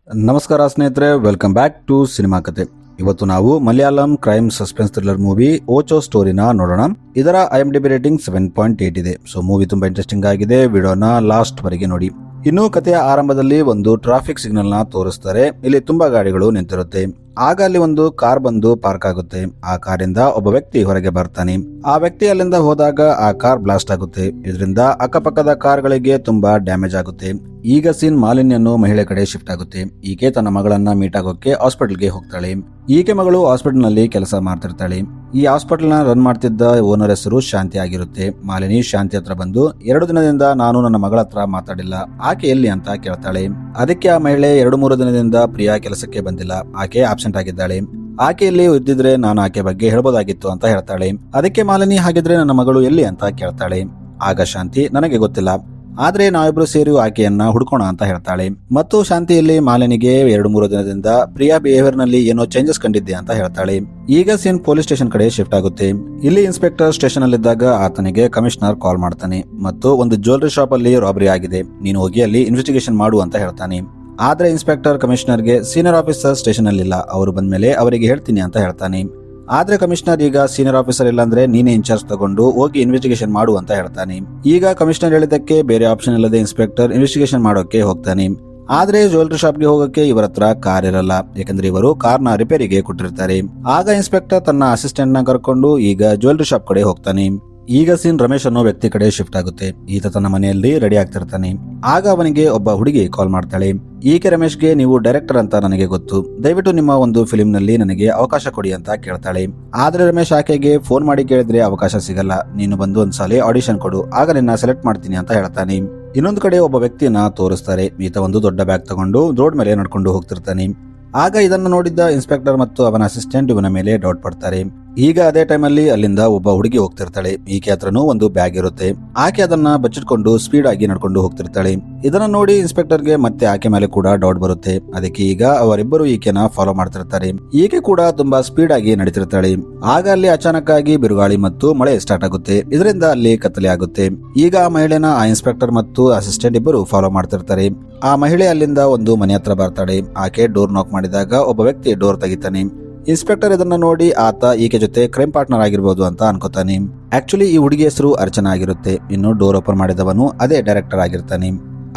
ನಮಸ್ಕಾರ ಸ್ನೇಹಿತರೆ, welcome back to cinema ಕತೆ. ಇವತ್ತು ನಾವು Malayalam crime suspense thriller movie ಓಚೋ ಸ್ಟೋರಿನ ನೋಡೋಣ. ಇದರ IMDb ರೇಟಿಂಗ್ 7.8 ಇದೆ. ಸೊ ಮೂವಿ ತುಂಬಾ ಇಂಟ್ರೆಸ್ಟಿಂಗ್ ಆಗಿದೆ. ವಿಡಿಯೋನ ಲಾಸ್ಟ್ ವರೆಗೆ ನೋಡಿ. ಇನ್ನು ಕಥೆಯ ಆರಂಭದಲ್ಲಿ ಒಂದು ಟ್ರಾಫಿಕ್ ಸಿಗ್ನಲ್ ನ ತೋರಿಸ್ತಾರೆ. ಇಲ್ಲಿ ತುಂಬಾ ಗಾಡಿಗಳು ನಿಂತಿರುತ್ತೆ. ಆಗ ಅಲ್ಲಿ ಒಂದು ಕಾರ್ ಬಂದು ಪಾರ್ಕ್ ಆಗುತ್ತೆ. ಆ ಕಾರಿಂದ ಒಬ್ಬ ವ್ಯಕ್ತಿ ಹೊರಗೆ ಬರ್ತಾನೆ. ಆ ವ್ಯಕ್ತಿ ಅಲ್ಲಿಂದ ಹೋದಾಗ ಆ ಕಾರ್ ಬ್ಲಾಸ್ಟ್ ಆಗುತ್ತೆ. ಇದರಿಂದ ಅಕ್ಕಪಕ್ಕದ ಕಾರ್ಗಳಿಗೆ ತುಂಬಾ ಡ್ಯಾಮೇಜ್ ಆಗುತ್ತೆ. ಈಗ ಸೀನ್ ಮಾಲಿನ್ಯನ್ನು ಮಹಿಳೆ ಕಡೆ ಶಿಫ್ಟ್ ಆಗುತ್ತೆ. ಈಕೆ ತನ್ನ ಮಗಳನ್ನ ಮೀಟ್ ಆಗೋಕೆ ಹಾಸ್ಪಿಟಲ್ಗೆ ಹೋಗ್ತಾಳೆ. ಈಕೆ ಮಗಳು ಹಾಸ್ಪಿಟಲ್ ನಲ್ಲಿ ಕೆಲಸ ಮಾಡ್ತಿರ್ತಾಳೆ. ಈ ಹಾಸ್ಪಿಟಲ್ ನ ರನ್ ಮಾಡ್ತಿದ್ದ ಓನರ್ ಹೆಸರು ಶಾಂತಿ ಆಗಿರುತ್ತೆ. ಮಾಲಿನಿ ಶಾಂತಿ ಹತ್ರ ಬಂದು 2 ದಿನದಿಂದ ನಾನು ನನ್ನ ಮಗಳ ಹತ್ರ ಮಾತಾಡಿಲ್ಲ, ಆಕೆ ಎಲ್ಲಿ ಅಂತ ಕೇಳ್ತಾಳೆ. ಅದಕ್ಕೆ ಆ ಮಹಿಳೆ 2-3 ದಿನದಿಂದ ಪ್ರಿಯಾ ಕೆಲಸಕ್ಕೆ ಬಂದಿಲ್ಲ, ಆಕೆ ಆಬ್ಸೆಂಟ್ ಆಗಿದ್ದಾಳೆ. ಆಕೆ ಇಲ್ಲಿ ಇದ್ದಿದ್ರೆ ನಾನು ಆಕೆ ಬಗ್ಗೆ ಹೇಳ್ಬೋದಾಗಿತ್ತು ಅಂತ ಹೇಳ್ತಾಳೆ. ಅದಕ್ಕೆ ಮಾಲಿನಿ ಹಾಗಿದ್ರೆ ನನ್ನ ಮಗಳು ಎಲ್ಲಿ ಅಂತ ಕೇಳ್ತಾಳೆ. ಆಗ ಶಾಂತಿ ನನಗೆ ಗೊತ್ತಿಲ್ಲ, ಆದ್ರೆ ನಾವಿಬ್ರು ಸೇರಿ ಆಕೆಯನ್ನ ಹುಡ್ಕೋಣ ಅಂತ ಹೇಳ್ತಾಳೆ. ಮತ್ತು ಶಾಂತಿಯಲ್ಲಿ ಮಾಲಿನಿಗೆ 2-3 ದಿನದಿಂದ ಪ್ರಿಯಾ ಬಿಹೇವಿಯರ್ ನಲ್ಲಿ ಏನೋ ಚೇಂಜಸ್ ಕಂಡಿದ್ದೆ ಅಂತ ಹೇಳ್ತಾಳೆ. ಈಗ ಸೀನ್ ಪೊಲೀಸ್ ಸ್ಟೇಷನ್ ಕಡೆ ಶಿಫ್ಟ್ ಆಗುತ್ತೆ. ಇಲ್ಲಿ ಇನ್ಸ್ಪೆಕ್ಟರ್ ಸ್ಟೇಷನ್ ಅಲ್ಲಿದ್ದಾಗ ಆತನಿಗೆ ಕಮಿಷನರ್ ಕಾಲ್ ಮಾಡ್ತಾನೆ ಮತ್ತು ಒಂದು ಜ್ಯುವೆಲರಿ ಶಾಪ್ ಅಲ್ಲಿ ರಾಬರಿ ಆಗಿದೆ, ನೀನು ಹೋಗಿ ಅಲ್ಲಿ ಇನ್ವೆಸ್ಟಿಗೇಷನ್ ಮಾಡು ಅಂತ ಹೇಳ್ತಾನೆ. ಆದ್ರೆ ಇನ್ಸ್ಪೆಕ್ಟರ್ ಕಮಿಷನರ್ಗೆ ಸೀನಿಯರ್ ಆಫೀಸರ್ ಸ್ಟೇಷನ್ ಅಲ್ಲಿಲ್ಲ, ಅವರು ಬಂದ್ಮೇಲೆ ಅವರಿಗೆ ಹೇಳ್ತೀನಿ ಅಂತ ಹೇಳ್ತಾನೆ. ಆದ್ರೆ ಕಮಿಷನರ್ ಈಗ ಸೀನಿಯರ್ ಆಫೀಸರ್ ಇಲ್ಲಾಂದ್ರೆ ನೀನೇ ಇನ್ಚಾರ್ಜ್ ತಗೊಂಡು ಹೋಗಿ ಇನ್ವೆಸ್ಟಿಗೇಷನ್ ಮಾಡು ಅಂತ ಹೇಳ್ತಾನೆ. ಈಗ ಕಮಿಷನರ್ ಹೇಳಿದಕ್ಕೆ ಬೇರೆ ಆಪ್ಷನ್ ಇಲ್ಲದೆ ಇನ್ಸ್ಪೆಕ್ಟರ್ ಇನ್ವೆಸ್ಟಿಗೇಷನ್ ಮಾಡೋಕೆ ಹೋಗ್ತಾನೆ. ಆದ್ರೆ ಜ್ಯುವೆಲರಿ ಶಾಪ್ಗೆ ಹೋಗಕ್ಕೆ ಇವರ ಹತ್ರ ಕಾರ್ ಇರಲ್ಲ, ಯಾಕಂದ್ರೆ ಇವರು ಕಾರ್ನ ರಿಪೇರಿಗೆ ಕೊಟ್ಟಿರ್ತಾರೆ. ಆಗ ಇನ್ಸ್ಪೆಕ್ಟರ್ ತನ್ನ ಅಸಿಸ್ಟೆಂಟ್ ನ ಕರ್ಕೊಂಡು ಈಗ ಜ್ಯುವೆಲರಿ ಶಾಪ್ ಕಡೆ ಹೋಗ್ತಾನೆ. ಈಗ ಸೀನ್ ರಮೇಶ್ ಅನ್ನೋ ವ್ಯಕ್ತಿ ಕಡೆ ಶಿಫ್ಟ್ ಆಗುತ್ತೆ. ಈತ ತನ್ನ ಮನೆಯಲ್ಲಿ ರೆಡಿ ಆಗ್ತಿರ್ತಾನೆ. ಆಗ ಅವನಿಗೆ ಒಬ್ಬ ಹುಡುಗಿ ಕಾಲ್ ಮಾಡ್ತಾಳೆ. ಈಕೆ ರಮೇಶ್ಗೆ ನೀವು ಡೈರೆಕ್ಟರ್ ಅಂತ ನನಗೆ ಗೊತ್ತು, ದಯವಿಟ್ಟು ನಿಮ್ಮ ಒಂದು ಫಿಲ್ಮ್ ನಲ್ಲಿ ನನಗೆ ಅವಕಾಶ ಕೊಡಿ ಅಂತ ಕೇಳ್ತಾಳೆ. ಆದ್ರೆ ರಮೇಶ್ ಆಕೆಗೆ ಫೋನ್ ಮಾಡಿ ಕೇಳಿದ್ರೆ ಅವಕಾಶ ಸಿಗಲ್ಲ, ನೀನು ಬಂದು ಒಂದ್ಸಲ ಆಡಿಷನ್ ಕೊಡು, ಆಗ ನಿನ್ನ ಸೆಲೆಕ್ಟ್ ಮಾಡ್ತೀನಿ ಅಂತ ಹೇಳ್ತಾನೆ. ಇನ್ನೊಂದು ಕಡೆ ಒಬ್ಬ ವ್ಯಕ್ತಿಯನ್ನ ತೋರಿಸ್ತಾರೆ. ಈತ ಒಂದು ದೊಡ್ಡ ಬ್ಯಾಗ್ ತಗೊಂಡು ರೋಡ್ ಮೇಲೆ ನಡ್ಕೊಂಡು ಹೋಗ್ತಿರ್ತಾನೆ. ಆಗ ಇದನ್ನು ನೋಡಿದ್ದ ಇನ್ಸ್ಪೆಕ್ಟರ್ ಮತ್ತು ಅವನ ಅಸಿಸ್ಟೆಂಟ್ ಇವನ ಮೇಲೆ ಡೌಟ್ ಪಡ್ತಾರೆ. ಈಗ ಅದೇ ಟೈಮಲ್ಲಿ ಅಲ್ಲಿಂದ ಒಬ್ಬ ಹುಡುಗಿ ಹೋಗ್ತಿರ್ತಾಳೆ. ಈಕೆ ಹತ್ರನೂ ಒಂದು ಬ್ಯಾಗ್ ಇರುತ್ತೆ. ಆಕೆ ಅದನ್ನ ಬಚ್ಚಿಟ್ಕೊಂಡು ಸ್ಪೀಡ್ ಆಗಿ ನಡ್ಕೊಂಡು ಹೋಗ್ತಿರ್ತಾಳೆ. ಇದನ್ನ ನೋಡಿ ಇನ್ಸ್ಪೆಕ್ಟರ್ಗೆ ಮತ್ತೆ ಆಕೆ ಮೇಲೆ ಕೂಡ ಡೌಟ್ ಬರುತ್ತೆ. ಅದಕ್ಕೆ ಈಗ ಅವರಿಬ್ಬರು ಈಕೆನ ಫಾಲೋ ಮಾಡ್ತಿರ್ತಾರೆ. ಈಕೆ ಕೂಡ ತುಂಬಾ ಸ್ಪೀಡ್ ಆಗಿ ನಡೀತಿರ್ತಾಳೆ. ಆಗ ಅಲ್ಲಿ ಅಚಾನಕ್ ಆಗಿ ಬಿರುಗಾಳಿ ಮತ್ತು ಮಳೆ ಸ್ಟಾರ್ಟ್ ಆಗುತ್ತೆ. ಇದರಿಂದ ಅಲ್ಲಿ ಕತ್ತಲೆ ಆಗುತ್ತೆ. ಈಗ ಆ ಮಹಿಳೆನ ಆ ಇನ್ಸ್ಪೆಕ್ಟರ್ ಮತ್ತು ಅಸಿಸ್ಟೆಂಟ್ ಇಬ್ಬರು ಫಾಲೋ ಮಾಡ್ತಿರ್ತಾರೆ. ಆ ಮಹಿಳೆ ಅಲ್ಲಿಂದ ಒಂದು ಮನೆ ಹತ್ರ ಬರ್ತಾಳೆ. ಆಕೆ ಡೋರ್ ನಾಕ್ ಮಾಡಿದಾಗ ಒಬ್ಬ ವ್ಯಕ್ತಿ ಡೋರ್ ತೆಗಿತಾನೆ. ಇನ್ಸ್ಪೆಕ್ಟರ್ ಇದನ್ನ ನೋಡಿ ಆತ ಈಕೆ ಜೊತೆ ಕ್ರೈಮ್ ಪಾರ್ಟ್ನರ್ ಆಗಿರ್ಬೋದು ಅಂತ ಅನ್ಕೋತಾನೆ. ಆಕ್ಚುಲಿ ಈ ಹುಡುಗಿ ಹೆಸರು ಅರ್ಚನಾ ಆಗಿರುತ್ತೆ. ಇನ್ನು ಡೋರ್ ಓಪನ್ ಮಾಡಿದವನು ಅದೇ ಡೈರೆಕ್ಟರ್ ಆಗಿರ್ತಾನೆ.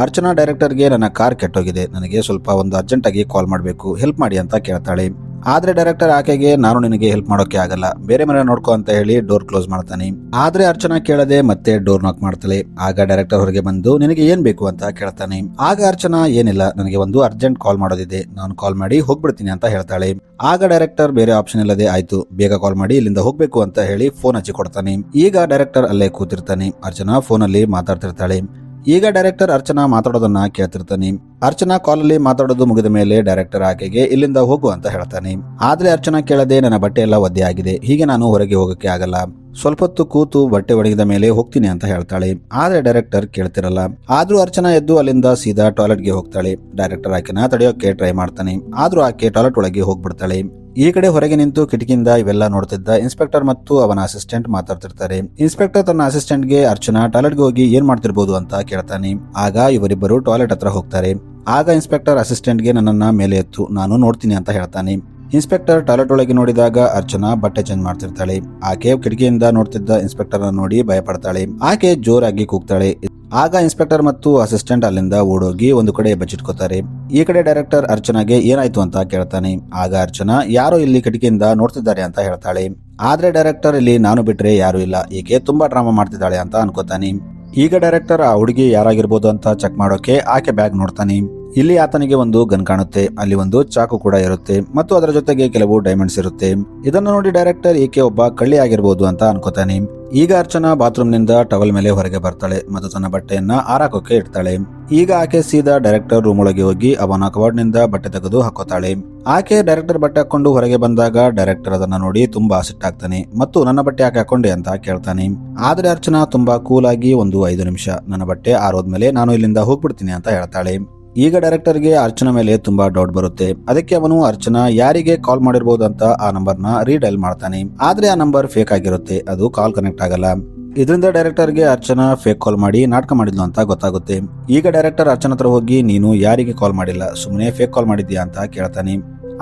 ಅರ್ಚನಾ ಡೈರೆಕ್ಟರ್ಗೆ ನನ್ನ ಕಾರ್ ಕೆಟ್ಟೋಗಿದೆ, ನನಗೆ ಸ್ವಲ್ಪ ಒಂದು ಅರ್ಜೆಂಟ್ ಆಗಿ ಕಾಲ್ ಮಾಡಬೇಕು, ಹೆಲ್ಪ್ ಮಾಡಿ ಅಂತ ಕೇಳ್ತಾಳೆ. ಆದ್ರೆ ಡೈರೆಕ್ಟರ್ ಆಕೆಗೆ ನಾನು ನಿನಗೆ ಹೆಲ್ಪ್ ಮಾಡೋಕೆ ಆಗಲ್ಲ, ಬೇರೆ ಮನೆ ನೋಡ್ಕೋ ಅಂತ ಹೇಳಿ ಡೋರ್ ಕ್ಲೋಸ್ ಮಾಡ್ತಾನೆ. ಆದ್ರೆ ಅರ್ಚನಾ ಕೇಳದೆ ಮತ್ತೆ ಡೋರ್ ನಾಕ್ ಮಾಡ್ತಾಳೆ. ಆಗ ಡೈರೆಕ್ಟರ್ ಹೊರಗೆ ಬಂದು ನಿನಗೆ ಏನ್ ಬೇಕು ಅಂತ ಕೇಳ್ತಾನೆ. ಆಗ ಅರ್ಚನಾ ಏನಿಲ್ಲ, ನನಗೆ ಒಂದು ಅರ್ಜೆಂಟ್ ಕಾಲ್ ಮಾಡೋದಿದೆ, ನಾನು ಕಾಲ್ ಮಾಡಿ ಹೋಗ್ಬಿಡ್ತೀನಿ ಅಂತ ಹೇಳ್ತಾಳೆ. ಆಗ ಡೈರೆಕ್ಟರ್ ಬೇರೆ ಆಪ್ಷನ್ ಇಲ್ಲದೆ ಆಯ್ತು, ಬೇಗ ಕಾಲ್ ಮಾಡಿ ಇಲ್ಲಿಂದ ಹೋಗ್ಬೇಕು ಅಂತ ಹೇಳಿ ಫೋನ್ ಹಚ್ಚಿ ಕೊಡ್ತಾನೆ. ಈಗ ಡೈರೆಕ್ಟರ್ ಅಲ್ಲೇ ಕೂತಿರ್ತಾನೆ. ಅರ್ಚನಾ ಫೋನ್ ಅಲ್ಲಿ ಮಾತಾಡ್ತಿರ್ತಾಳೆ. ಈಗ ಡೈರೆಕ್ಟರ್ ಅರ್ಚನಾ ಮಾತಾಡೋದನ್ನ ಕೇಳ್ತಿರ್ತಾನೆ. ಅರ್ಚನಾ ಕಾಲಲ್ಲಿ ಮಾತಾಡೋದು ಮುಗಿದ ಮೇಲೆ ಡೈರೆಕ್ಟರ್ ಆಕೆಗೆ ಇಲ್ಲಿಂದ ಹೋಗು ಅಂತ ಹೇಳ್ತಾನೆ. ಆದ್ರೆ ಅರ್ಚನಾ ಕೇಳದೆ ನನ್ನ ಬಟ್ಟೆ ಎಲ್ಲ ಒದ್ದೆ ಆಗಿದೆ, ಹೀಗೆ ನಾನು ಹೊರಗೆ ಹೋಗಕ್ಕೆ ಆಗಲ್ಲ, ಸ್ವಲ್ಪ ಹೊತ್ತು ಕೂತು ಬಟ್ಟೆ ಒಣಗಿದ ಮೇಲೆ ಹೋಗ್ತೀನಿ ಅಂತ ಹೇಳ್ತಾಳೆ. ಆದ್ರೆ ಡೈರೆಕ್ಟರ್ ಕೇಳ್ತಿರಲ್ಲ. ಆದ್ರೂ ಅರ್ಚನಾ ಎದ್ದು ಅಲ್ಲಿಂದ ಸೀದಾ ಟಾಯ್ಲೆಟ್ಗೆ ಹೋಗ್ತಾಳೆ. ಡೈರೆಕ್ಟರ್ ಆಕೆನ ತಡೆಯೋಕೆ ಟ್ರೈ ಮಾಡ್ತಾನೆ. ಆದ್ರೂ ಆಕೆ ಟಾಯ್ಲೆಟ್ ಒಳಗೆ ಹೋಗ್ಬಿಡ್ತಾಳೆ. ಈ ಕಡೆ ಹೊರಗೆ ನಿಂತು ಕಿಟಕಿಯಿಂದ ಇವೆಲ್ಲ ನೋಡ್ತಿದ್ದ ಇನ್ಸ್ಪೆಕ್ಟರ್ ಮತ್ತು ಅವನ ಅಸಿಸ್ಟೆಂಟ್ ಮಾತಾಡ್ತಿರ್ತಾರೆ. ಇನ್ಸ್ಪೆಕ್ಟರ್ ತನ್ನ ಅಸಿಸ್ಟೆಂಟ್ಗೆ ಅರ್ಚನಾ ಟಾಯ್ಲೆಟ್ಗೆ ಹೋಗಿ ಏನ್ ಮಾಡ್ತಿರ್ಬೋದು ಅಂತ ಕೇಳ್ತಾನೆ. ಆಗ ಇವರಿಬ್ಬರು ಟಾಯ್ಲೆಟ್ ಹತ್ರ ಹೋಗ್ತಾರೆ. ಆಗ ಇನ್ಸ್ಪೆಕ್ಟರ್ ಅಸಿಸ್ಟೆಂಟ್ಗೆ ನನ್ನನ್ನ ಮೇಲೆ ಎತ್ತು, ನಾನು ನೋಡ್ತೀನಿ ಅಂತ ಹೇಳ್ತಾನೆ. ಇನ್ಸ್ಪೆಕ್ಟರ್ ಟಾಯ್ಲೆಟ್ ಒಳಗೆ ನೋಡಿದಾಗ ಅರ್ಚನಾ ಬಟ್ಟೆ ಚೇಂಜ್ ಮಾಡ್ತಿರ್ತಾಳೆ. ಆಕೆ ಕಿಟಕಿಯಿಂದ ನೋಡ್ತಿದ್ದ ಇನ್ಸ್ಪೆಕ್ಟರ್ ನೋಡಿ ಭಯಪಡ್ತಾಳೆ. ಆಕೆ ಜೋರಾಗಿ ಕೂಗ್ತಾಳೆ. ಆಗ ಇನ್ಸ್ಪೆಕ್ಟರ್ ಮತ್ತು ಅಸಿಸ್ಟೆಂಟ್ ಅಲ್ಲಿಂದ ಓಡೋಗಿ ಒಂದು ಕಡೆ ಬಚ್ಚಿಟ್ಕೋತಾರೆ. ಈ ಕಡೆ ಡೈರೆಕ್ಟರ್ ಅರ್ಚನಾಗೆ ಏನಾಯ್ತು ಅಂತ ಕೇಳ್ತಾನೆ. ಆಗ ಅರ್ಚನಾ ಯಾರೋ ಇಲ್ಲಿ ಕಿಟಕಿಯಿಂದ ನೋಡ್ತಿದ್ದಾರೆ ಅಂತ ಹೇಳ್ತಾಳೆ. ಆದ್ರೆ ಡೈರೆಕ್ಟರ್ ಇಲ್ಲಿ ನಾನು ಬಿಟ್ರೆ ಯಾರು ಇಲ್ಲ, ಈಕೆ ತುಂಬಾ ಡ್ರಾಮಾ ಮಾಡ್ತಿದ್ದಾಳೆ ಅಂತ ಅನ್ಕೋತಾನೆ. ಈಗ ಡೈರೆಕ್ಟರ್ ಆ ಹುಡುಗಿ ಯಾರಾಗಿರ್ಬೋದು ಅಂತ ಚೆಕ್ ಮಾಡೋಕೆ ಆಕೆ ಬ್ಯಾಗ್ ನೋಡ್ತಾನೆ. ಇಲ್ಲಿ ಆತನಿಗೆ ಒಂದು ಗನ್ ಕಾಣುತ್ತೆ. ಅಲ್ಲಿ ಒಂದು ಚಾಕು ಕೂಡ ಇರುತ್ತೆ ಮತ್ತು ಅದರ ಜೊತೆಗೆ ಕೆಲವು ಡೈಮಂಡ್ಸ್ ಇರುತ್ತೆ. ಇದನ್ನು ನೋಡಿ ಡೈರೆಕ್ಟರ್ ಈಕೆ ಒಬ್ಬ ಕಳ್ಳಿ ಆಗಿರ್ಬೋದು ಅಂತ ಅನ್ಕೋತಾನೆ. ಈಗ ಅರ್ಚನಾ ಬಾತ್ರೂಮ್ ನಿಂದ ಟವಲ್ ಮೇಲೆ ಹೊರಗೆ ಬರ್ತಾಳೆ ಮತ್ತು ತನ್ನ ಬಟ್ಟೆಯನ್ನ ಆರಾಕೋಕೆ ಇಡ್ತಾಳೆ. ಈಗ ಆಕೆ ಸೀದಾ ಡೈರೆಕ್ಟರ್ ರೂಮ್ ಒಳಗೆ ಹೋಗಿ ಅವನ ಕಬೋರ್ಡ್ ನಿಂದ ಬಟ್ಟೆ ತೆಗೆದು ಹಾಕೋತಾಳೆ. ಆಕೆ ಡೈರೆಕ್ಟರ್ ಬಟ್ಟೆ ಹಾಕೊಂಡು ಹೊರಗೆ ಬಂದಾಗ ಡೈರೆಕ್ಟರ್ ಅದನ್ನ ನೋಡಿ ತುಂಬಾ ಸಿಟ್ಟಾಗ್ತಾನೆ ಮತ್ತು ನನ್ನ ಬಟ್ಟೆ ಯಾಕೆ ಹಾಕೊಂಡೆ ಅಂತ ಕೇಳ್ತಾನೆ. ಆದ್ರೆ ಅರ್ಚನಾ ತುಂಬಾ ಕೂಲ್ ಆಗಿ ಒಂದು 5 ನಿಮಿಷ, ನನ್ನ ಬಟ್ಟೆ ಆರೋದ್ಮೇಲೆ ನಾನು ಇಲ್ಲಿಂದ ಹೋಗ್ಬಿಡ್ತೀನಿ ಅಂತ ಹೇಳ್ತಾಳೆ. ಈಗ ಡೈರೆಕ್ಟರ್ಗೆ ಅರ್ಚನಾ ಮೇಲೆ ತುಂಬಾ ಡೌಟ್ ಬರುತ್ತೆ. ಅದಕ್ಕೆ ಅವನು ಅರ್ಚನಾ ಯಾರಿಗೆ ಕಾಲ್ ಮಾಡಿರ್ಬೋದು ಅಂತ ಆ ನಂಬರ್ನ ರೀಡೈಲ್ ಮಾಡ್ತಾನೆ. ಆದ್ರೆ ಆ ನಂಬರ್ ಫೇಕ್ ಆಗಿರುತ್ತೆ, ಅದು ಕಾಲ್ ಕನೆಕ್ಟ್ ಆಗಲ್ಲ. ಇದರಿಂದ ಡೈರೆಕ್ಟರ್ಗೆ ಅರ್ಚನಾ ಫೇಕ್ ಕಾಲ್ ಮಾಡಿ ನಾಟಕ ಮಾಡಿದ್ಲು ಅಂತ ಗೊತ್ತಾಗುತ್ತೆ. ಈಗ ಡೈರೆಕ್ಟರ್ ಅರ್ಚನಾ ಹತ್ರ ಹೋಗಿ ನೀನು ಯಾರಿಗೆ ಕಾಲ್ ಮಾಡಿಲ್ಲ, ಸುಮ್ಮನೆ ಫೇಕ್ ಕಾಲ್ ಮಾಡಿದ್ಯಾ ಅಂತ ಕೇಳ್ತಾನೆ.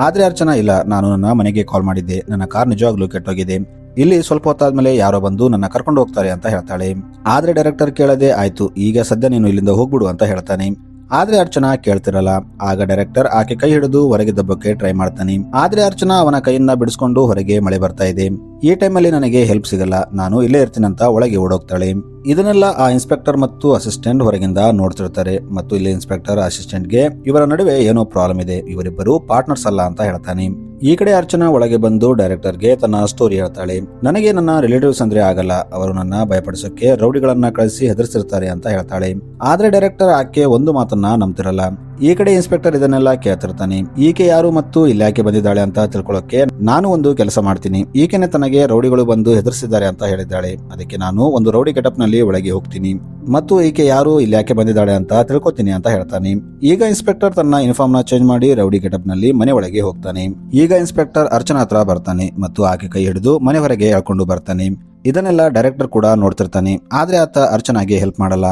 ಆದ್ರೆ ಅರ್ಚನಾ ಇಲ್ಲ, ನಾನು ನನ್ನ ಮನೆಗೆ ಕಾಲ್ ಮಾಡಿದ್ದೆ, ನನ್ನ ಕಾರ್ ನಿಜವಾಗ್ಲೂ ಕೆಟ್ಟೋಗಿದೆ, ಇಲ್ಲಿ ಸ್ವಲ್ಪ ಹೊತ್ತಾದ್ಮೇಲೆ ಯಾರೋ ಬಂದು ನನ್ನ ಕರ್ಕೊಂಡು ಹೋಗ್ತಾರೆ ಅಂತ ಹೇಳ್ತಾಳೆ. ಆದ್ರೆ ಡೈರೆಕ್ಟರ್ ಕೇಳದೆ ಆಯ್ತು ಈಗ ಸದ್ಯ ನೀನು ಇಲ್ಲಿಂದ ಹೋಗ್ಬಿಡು ಅಂತ ಹೇಳ್ತಾನೆ. ಆದ್ರೆ ಅರ್ಚನಾ ಕೇಳ್ತಿರಲ್ಲ. ಆಗ ಡೈರೆಕ್ಟರ್ ಆಕೆ ಕೈ ಹಿಡಿದು ಹೊರಗೆ ದಬ್ಬಕ್ಕೆ ಟ್ರೈ ಮಾಡ್ತಾನೆ. ಆದ್ರೆ ಅರ್ಚನಾ ಅವನ ಕೈಯಿಂದ ಬಿಡಿಸ್ಕೊಂಡು ಹೊರಗೆ ಮಳೆ ಬರ್ತಾ ಇದೆ. ಈ ಟೈಮಲ್ಲಿ ನನಗೆ ಹೆಲ್ಪ್ ಸಿಗಲ್ಲ, ನಾನು ಇಲ್ಲೇ ಇರ್ತೀನಂತ ಒಳಗೆ ಓಡೋಗ್ತಾಳೆ. ಇದನ್ನೆಲ್ಲ ಆ ಇನ್ಸ್ಪೆಕ್ಟರ್ ಮತ್ತು ಅಸಿಸ್ಟೆಂಟ್ ಹೊರಗಿಂದ ನೋಡ್ತಿರ್ತಾರೆ. ಮತ್ತು ಇಲ್ಲಿ ಇನ್ಸ್ಪೆಕ್ಟರ್ ಅಸಿಸ್ಟೆಂಟ್ಗೆ ಇವರ ನಡುವೆ ಏನೋ ಪ್ರಾಬ್ಲಮ್ ಇದೆ, ಇವರಿಬ್ಬರು ಪಾರ್ಟ್ನರ್ಸ್ ಅಲ್ಲ ಅಂತ ಹೇಳ್ತಾನೆ. ಈ ಕಡೆ ಅರ್ಚನಾ ಒಳಗೆ ಬಂದು ಡೈರೆಕ್ಟರ್ಗೆ ತನ್ನ ಸ್ಟೋರಿ ಹೇಳ್ತಾಳೆ. ನನಗೆ ನನ್ನ ರಿಲೇಟಿವ್ಸ್ ಅಂದ್ರೆ ಆಗಲ್ಲ, ಅವರು ನನ್ನ ಭಯಪಡಿಸೋಕೆ ರೌಡಿಗಳನ್ನ ಕಳಿಸಿ ಹೆದರ್ಸಿರ್ತಾರೆ ಅಂತ ಹೇಳ್ತಾಳೆ. ಆದ್ರೆ ಡೈರೆಕ್ಟರ್ ಆಕೆ ಒಂದು ಮಾತನ್ನ ನಂಬ್ತಿರಲ್ಲ. ಈ ಕಡೆ ಇನ್ಸ್ಪೆಕ್ಟರ್ ಇದನ್ನೆಲ್ಲ ಕೇಳ್ತಿರ್ತಾನೆ. ಈಕೆ ಯಾರು ಮತ್ತು ಇಲ್ಲಿ ಯಾಕೆ ಬಂದಿದ್ದಾಳೆ ಅಂತ ತಿಳ್ಕೊಳ್ಳೋಕೆ ನಾನು ಒಂದು ಕೆಲಸ ಮಾಡ್ತೀನಿ. ಈಕೆನೆ ತನಗೆ ರೌಡಿಗಳು ಬಂದು ಹೆದರ್ಸಿದ್ದಾರೆ ಅಂತ ಹೇಳಿದ್ದಾಳೆ, ಅದಕ್ಕೆ ನಾನು ಒಂದು ರೌಡಿ ಗೆಟಪ್ ನಲ್ಲಿ ಒಳಗೆ ಹೋಗ್ತೀನಿ ಮತ್ತು ಈಕೆ ಯಾರು ಇಲ್ಲಿ ಯಾಕೆ ಬಂದಿದ್ದಾಳೆ ಅಂತ ತಿಳ್ಕೊತೀನಿ ಅಂತ ಹೇಳ್ತಾನೆ. ಈಗ ಇನ್ಸ್ಪೆಕ್ಟರ್ ತನ್ನ ಯೂನಿಫಾರ್ಮ್ ನ ಚೇಂಜ್ ಮಾಡಿ ರೌಡಿ ಗೆಟಪ್ ನಲ್ಲಿ ಮನೆ ಒಳಗೆ ಹೋಗ್ತಾನೆ. ಈಗ ಇನ್ಸ್ಪೆಕ್ಟರ್ ಅರ್ಚನಾ ಹತ್ರ ಬರ್ತಾನೆ ಮತ್ತು ಆಕೆ ಕೈ ಹಿಡಿದು ಮನೆ ಹೊರಗೆ ಎಳ್ಕೊಂಡು ಬರ್ತಾನೆ. ಇದನ್ನೆಲ್ಲ ಡೈರೆಕ್ಟರ್ ಕೂಡ ನೋಡ್ತಿರ್ತಾನೆ. ಆದ್ರೆ ಆತ ಅರ್ಚನಾಗೆ ಹೆಲ್ಪ್ ಮಾಡಲ್ಲ.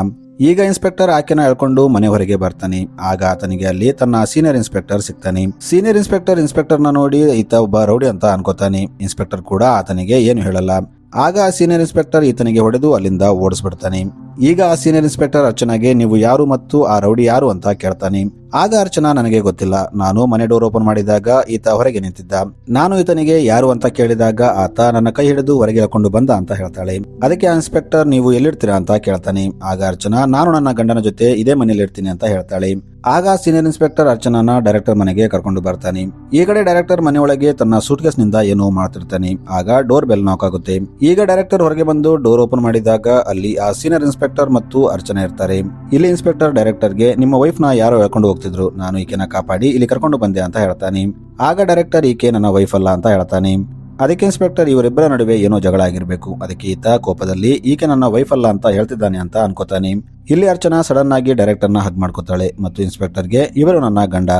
ಈಗ ಇನ್ಸ್ಪೆಕ್ಟರ್ ಆಕೆನ ಎಳ್ಕೊಂಡು ಮನೆ ಹೊರಗೆ ಬರ್ತಾನೆ. ಆಗ ಆತನಿಗೆ ಅಲ್ಲಿ ತನ್ನ ಸೀನಿಯರ್ ಇನ್ಸ್ಪೆಕ್ಟರ್ ಸಿಗ್ತಾನೆ. ಸೀನಿಯರ್ ಇನ್ಸ್ಪೆಕ್ಟರ್ ನ ನೋಡಿ ಈತ ಒಬ್ಬ ರೌಡಿ ಅಂತ ಅನ್ಕೋತಾನೆ. ಇನ್ಸ್ಪೆಕ್ಟರ್ ಕೂಡ ಆತನಿಗೆ ಏನು ಹೇಳಲ್ಲ. ಆಗ ಆ ಸೀನಿಯರ್ ಇನ್ಸ್ಪೆಕ್ಟರ್ ಈತನಿಗೆ ಹೊಡೆದು ಅಲ್ಲಿಂದ ಓಡಿಸ್ಬಿಡ್ತಾನೆ. ಈಗ ಆ ಸೀನಿಯರ್ ಇನ್ಸ್ಪೆಕ್ಟರ್ ಅರ್ಚನಾಗೆ ನೀವು ಯಾರು ಮತ್ತು ಆ ರೌಡಿ ಯಾರು ಅಂತ ಕೇಳ್ತಾನೆ. ಆಗ ಅರ್ಚನಾ ನನಗೆ ಗೊತ್ತಿಲ್ಲ, ನಾನು ಮನೆ ಡೋರ್ ಓಪನ್ ಮಾಡಿದಾಗ ಈತ ಹೊರಗೆ ನಿಂತಿದ್ದ, ನಾನು ಈತನಿಗೆ ಯಾರು ಅಂತ ಕೇಳಿದಾಗ ಆತ ನನ್ನ ಕೈ ಹಿಡಿದು ಹೊರಗೆ ಎಳ್ಕೊಂಡು ಬಂದ ಅಂತ ಹೇಳ್ತಾಳೆ. ಅದಕ್ಕೆ ಆ ಇನ್ಸ್ಪೆಕ್ಟರ್ ನೀವು ಎಲ್ಲಿರ್ತೀರಾ ಅಂತ ಕೇಳ್ತಾನೆ. ಆಗ ಅರ್ಚನಾ ನಾನು ನನ್ನ ಗಂಡನ ಜೊತೆ ಇದೇ ಮನೇಲಿ ಇರ್ತೀನಿ ಅಂತ ಹೇಳ್ತಾಳೆ. ಆಗ ಸೀನಿಯರ್ ಇನ್ಸ್ಪೆಕ್ಟರ್ ಅರ್ಚನಾನ ಡೈರೆಕ್ಟರ್ ಮನೆಗೆ ಕರ್ಕೊಂಡು ಬರ್ತಾನೆ. ಈ ಕಡೆ ಡೈರೆಕ್ಟರ್ ಮನೆಯೊಳಗೆ ತನ್ನ ಸೂಟ್ಕೇಸ್ ನಿಂದ ಏನೋ ಮಾಡ್ತಿರ್ತಾನೆ. ಆಗ ಡೋರ್ ಬೆಲ್ ನಾಕ್ ಆಗುತ್ತೆ. ಈಗ ಡೈರೆಕ್ಟರ್ ಹೊರಗೆ ಬಂದು ಡೋರ್ ಓಪನ್ ಮಾಡಿದಾಗ ಅಲ್ಲಿ ಆ ಸೀನಿಯರ್ ಇನ್ಸ್ಪೆಕ್ಟರ್ ಮತ್ತು ಅರ್ಚನಾ ಇರ್ತಾರೆ. ಇಲ್ಲಿ ಇನ್ಸ್ಪೆಕ್ಟರ್ ಡೈರೆಕ್ಟರ್ಗೆ ನಿಮ್ಮ ವೈಫ್ ನ ಯಾರೋ ಹೇಳ್ಕೊಂಡು ಹೋಗ್ತಿದ್ರು, ನಾನು ಈಕೆನ ಕಾಪಾಡಿ ಇಲ್ಲಿ ಕರ್ಕೊಂಡು ಬಂದೆ ಅಂತ ಹೇಳ್ತಾನೆ. ಆಗ ಡೈರೆಕ್ಟರ್ ಈಕೆ ನನ್ನ ವೈಫ್ ಅಲ್ಲ ಅಂತ ಹೇಳ್ತಾನೆ. ಅದಕ್ಕೆ ಇನ್ಸ್ಪೆಕ್ಟರ್ ಇವರಿಬ್ಬರ ನಡುವೆ ಏನೋ ಜಗಳ ಆಗಿರ್ಬೇಕು, ಅದಕ್ಕೆ ಈತ ಕೋಪದಲ್ಲಿ ಈಕೆ ನನ್ನ ವೈಫ್ ಅಲ್ಲ ಅಂತ ಹೇಳ್ತಿದ್ದಾನೆ ಅಂತ ಅನ್ಕೋತಾನೆ. ಇಲ್ಲಿ ಅರ್ಚನಾ ಸಡನ್ ಆಗಿ ಡೈರೆಕ್ಟರ್ ನ ಹಗ್ ಮಾಡ್ಕೋತಾಳೆ ಮತ್ತು ಇನ್ಸ್ಪೆಕ್ಟರ್ಗೆ ಇವರು ನನ್ನ ಗಂಡ,